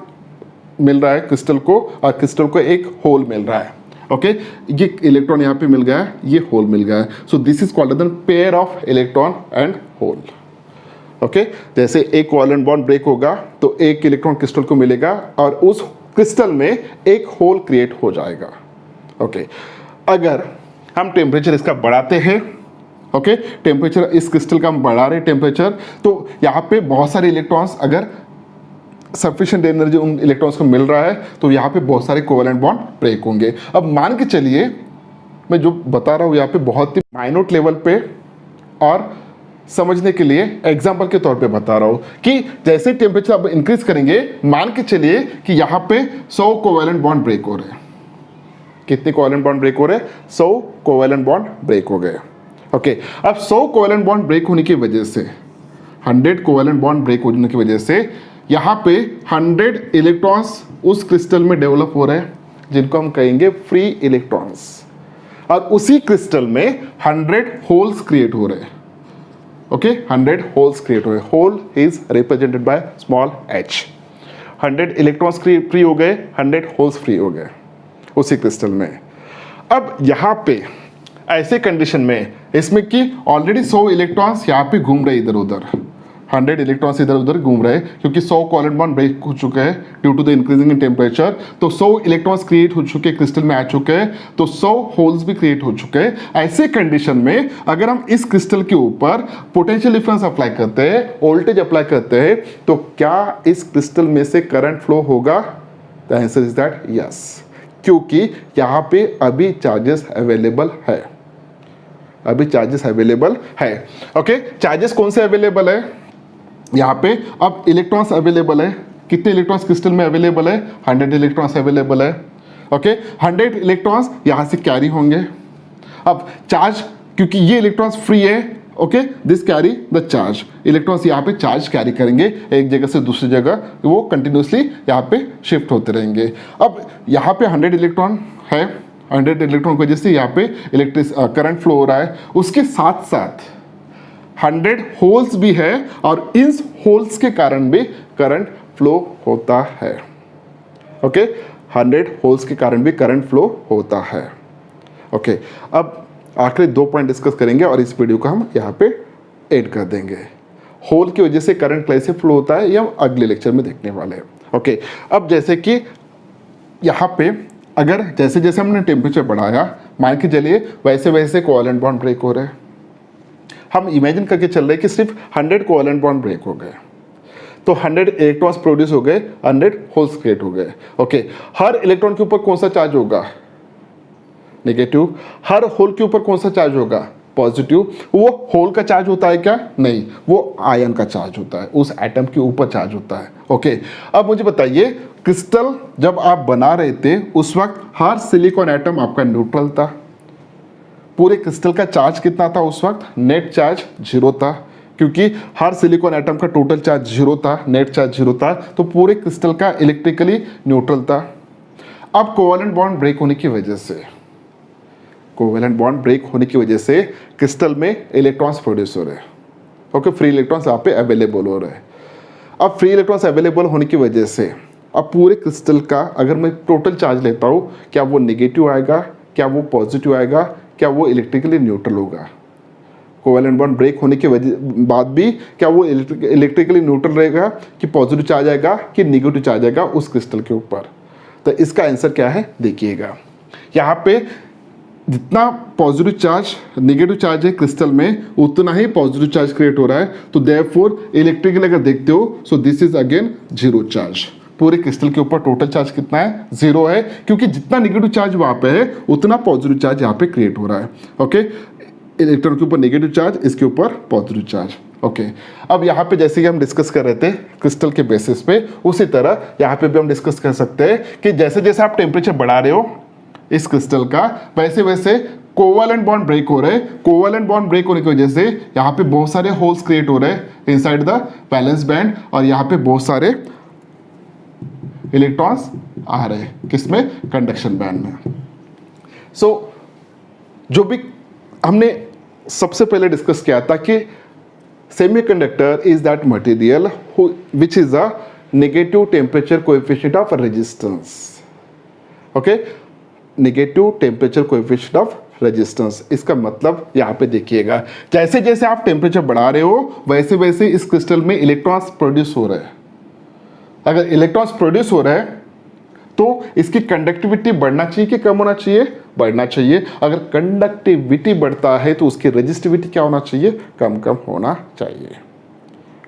मिल रहा है क्रिस्टल को, और क्रिस्टल को एक होल मिल रहा है। ओके, ये इलेक्ट्रॉन यहाँ पे मिल गया है, ये होल मिल गया है। So this is called the pair of electron and hole. Okay, जैसे एक कोवेलेंट बॉन्ड ब्रेक होगा तो एक इलेक्ट्रॉन क्रिस्टल को मिलेगा और उस क्रिस्टल में एक होल क्रिएट हो जाएगा। ओके, अगर हम टेम्परेचर इसका बढ़ाते हैं, ओके, टेम्परेचर इस क्रिस्टल का हम बढ़ा रहे टेम्परेचर, तो यहाँ पे बहुत सारे इलेक्ट्रॉन्स, अगर सफिशिएंट एनर्जी उन इलेक्ट्रॉन्स को मिल रहा है तो यहाँ पे बहुत सारे कोवेलेंट बॉन्ड ब्रेक होंगे। अब मान के चलिए मैं जो बता रहा हूँ यहाँ पे बहुत ही माइन्यूट लेवल पे और समझने के लिए एग्जांपल के तौर पे बता रहा हूँ कि जैसे टेम्परेचर अब इंक्रीज करेंगे, मान के चलिए कि यहाँ पे 100 कोवेलेंट बॉन्ड ब्रेक हो रहे हैं। कितने कोवेलेंट बॉन्ड ब्रेक हो रहे हैं? 100 कोवेलेंट बॉन्ड ब्रेक हो गए। ओके, अब 100 कोवेलेंट बॉन्ड ब्रेक होने की वजह से, 100 कोवेलेंट बॉन्ड ब्रेक होने की वजह से यहाँ पे 100 इलेक्ट्रॉन्स उस क्रिस्टल में डेवलप हो रहे हैं जिनको हम कहेंगे फ्री इलेक्ट्रॉन्स, और उसी क्रिस्टल में 100 होल्स क्रिएट हो रहे हैं। ओके, 100 होल्स क्रिएट हो रहे हैं। Hole is represented by small h। 100 electrons free हो गए, 100 होल्स फ्री हो गए उसी क्रिस्टल में। अब यहाँ पे ऐसे कंडीशन में इसमें कि ऑलरेडी 100 इलेक्ट्रॉन्स यहाँ पे घूम रहे इधर उधर, 100 इलेक्ट्रॉन्स इधर उधर घूम रहे हैं क्योंकि 100 कोवैलेंट बॉन्ड ब्रेक हो चुके हैं due to the increasing in temperature. तो 100 इलेक्ट्रॉन्स क्रिएट हो चुके क्रिस्टल में आ चुके हैं, तो 100 होल्स भी क्रिएट हो चुके हैं। ऐसे कंडीशन में अगर हम इस क्रिस्टल के ऊपर पोटेंशियल डिफरेंस अप्लाई करते हैं, वोल्टेज अप्लाई करते हैं, तो क्या इस क्रिस्टल में से करंट फ्लो होगा? The answer is that yes, क्योंकि यहाँ पे अभी चार्जेस अवेलेबल है, अभी चार्जेस अवेलेबल है। ओके, चार्जेस कौन से अवेलेबल है यहाँ पे? अब इलेक्ट्रॉन्स अवेलेबल है, कितने इलेक्ट्रॉन्स क्रिस्टल में अवेलेबल है? 100 इलेक्ट्रॉन्स अवेलेबल है। ओके, 100 इलेक्ट्रॉन्स यहाँ से कैरी होंगे। अब चार्ज, क्योंकि ये इलेक्ट्रॉन्स फ्री है, okay, this carry the charge, electrons यहाँ पे चार्ज कैरी करेंगे एक जगह से दूसरी जगह, वो कंटिन्यूसली यहाँ पे शिफ्ट होते रहेंगे। अब यहाँ पे 100 इलेक्ट्रॉन है, 100 इलेक्ट्रॉन की वजह से यहाँ पे इलेक्ट्रिक करंट फ्लो हो रहा है। उसके साथ साथ 100 होल्स भी है और इन होल्स के कारण भी करंट फ्लो होता है। ओके, 100 होल्स के कारण भी करंट फ्लो होता है। ओके, अब आखिरी 2 पॉइंट डिस्कस करेंगे और इस वीडियो को हम यहाँ पे ऐड कर देंगे। होल की वजह से करंट कैसे फ्लो होता है ये हम अगले लेक्चर में देखने वाले हैं। ओके, अब जैसे कि यहाँ पे अगर जैसे जैसे हमने टेम्परेचर बढ़ाया, मान के चलिए वैसे वैसे कोवैलेंट बॉन्ड ब्रेक हो रहे हैं। हम इमेजिन करके चल रहे हैं कि सिर्फ 100 कोवैलेंट बॉन्ड ब्रेक हो गए, तो 100 इलेक्ट्रॉन्स प्रोड्यूस हो गए, 100 होल्स क्रिएट हो गए। ओके, हर इलेक्ट्रॉन के ऊपर कौन सा चार्ज होगा? नेगेटिव। हर होल के ऊपर कौन सा चार्ज होगा? पॉजिटिव। वो होल का चार्ज होता है क्या? नहीं, वो आयन का चार्ज होता है, उस एटम के ऊपर चार्ज होता है। ओके, अब मुझे बताइए, क्रिस्टल जब आप बना रहे थे उस वक्त हर सिलिकॉन एटम आपका न्यूट्रल था। पूरे क्रिस्टल का चार्ज कितना था उस वक्त? नेट चार्ज 0 था, क्योंकि हर सिलिकॉन एटम का टोटल चार्ज 0 था, नेट चार्ज 0 था, तो पूरे क्रिस्टल का इलेक्ट्रिकली न्यूट्रल था। अब कोवैलेंट बॉन्ड ब्रेक होने की वजह से, कोवैलेंट बॉन्ड ब्रेक होने की वजह से क्रिस्टल में इलेक्ट्रॉन्स प्रोड्यूस हो रहे हैं। ओके, फ्री इलेक्ट्रॉन्स यहाँ पे अवेलेबल हो रहे हैं। अब फ्री इलेक्ट्रॉन्स अवेलेबल होने की वजह से अब पूरे क्रिस्टल का अगर मैं टोटल चार्ज लेता हूँ, क्या वो नेगेटिव आएगा, क्या वो पॉजिटिव आएगा, क्या वो इलेक्ट्रिकली न्यूट्रल होगा? कोवैलेंट बॉन्ड ब्रेक होने के बाद भी क्या वो इलेक्ट्रिकली न्यूट्रल रहेगा, कि पॉजिटिव चार्ज आएगा कि नेगेटिव चार्ज आएगा उस क्रिस्टल के ऊपर? तो इसका आंसर क्या है देखिएगा। यहाँ पे जितना पॉजिटिव चार्ज नेगेटिव चार्ज है क्रिस्टल में, उतना ही पॉजिटिव चार्ज क्रिएट हो रहा है। तो देयरफॉर इलेक्ट्रिकली अगर देखते हो, सो दिस इज अगेन 0 चार्ज। पूरे क्रिस्टल के ऊपर टोटल चार्ज कितना है? 0 है, क्योंकि जितना नेगेटिव चार्ज वहां पे है उतना पॉजिटिव चार्ज यहाँ पे क्रिएट हो रहा है। ओके, इलेक्ट्रॉन के ऊपर नेगेटिव चार्ज, इसके ऊपर पॉजिटिव चार्ज। ओके, अब यहाँ पे जैसे कि हम डिस्कस कर रहे थे क्रिस्टल के बेसिस पे, उसी तरह यहाँ पे भी हम डिस्कस कर सकते हैं कि जैसे जैसे आप टेम्परेचर बढ़ा रहे हो इस क्रिस्टल का, वैसे वैसे कोवैलेंट बॉन्ड ब्रेक हो रहे हैं। कोवैलेंट बॉन्ड ब्रेक होने की वजह से यहाँ पे बहुत सारे होल्स क्रिएट हो रहे हैं इनसाइड द वैलेंस बैंड, और यहाँ पे बहुत सारे इलेक्ट्रॉन्स आ रहे हैं किसमें? कंडक्शन बैंड में। सो जो भी हमने सबसे पहले डिस्कस किया था कि semiconductor is that material which is a negative temperature coefficient of resistance. Okay, negative temperature coefficient of resistance, इसका मतलब यहाँ पे देखिएगा, जैसे जैसे आप टेम्परेचर बढ़ा रहे हो वैसे वैसे इस क्रिस्टल में इलेक्ट्रॉन्स प्रोड्यूस हो रहे हैं। अगर इलेक्ट्रॉन्स प्रोड्यूस हो रहे हैं तो इसकी कंडक्टिविटी बढ़ना चाहिए कि कम होना चाहिए? बढ़ना चाहिए। अगर कंडक्टिविटी बढ़ता है तो उसकी रेजिस्टिविटी क्या होना चाहिए? कम कम होना चाहिए।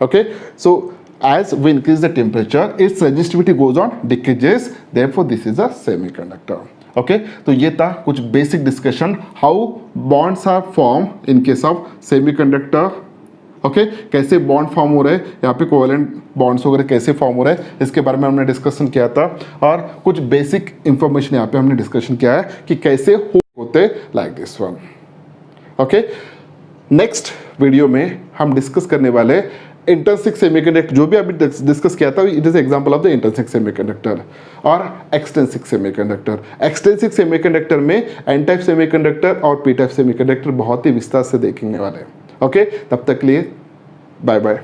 Okay, so as we increase the temperature its resistivity goes on decreases, therefore this is a semiconductor. Okay, तो ये था कुछ basic discussion how bonds are form in case of semiconductor. Okay, कैसे बॉन्ड फॉर्म हो रहे हैं, यहाँ पे कोवैलेंट बॉन्ड्स वगैरह कैसे फॉर्म हो रहे हैं, इसके बारे में हमने डिस्कशन किया था, और कुछ बेसिक इंफॉर्मेशन यहाँ पे हमने डिस्कशन किया है कि कैसे होते like this one. Okay, next video में हम डिस्कस करने वाले इंटर्नसिक सेमीकंडक्टर, जो भी अभी डिस्कस किया था it is example of the intrinsic semiconductor और एक्सटेंसिक सेमीकंडक्टर। एक्सटेंसिक सेमीकंडक्टर में एन टाइप सेमीकंडक्टर और पी टाइप सेमीकंडक्टर बहुत ही विस्तार से देखेंगे वाले हैं। ओके, तब तक के लिए बाय बाय।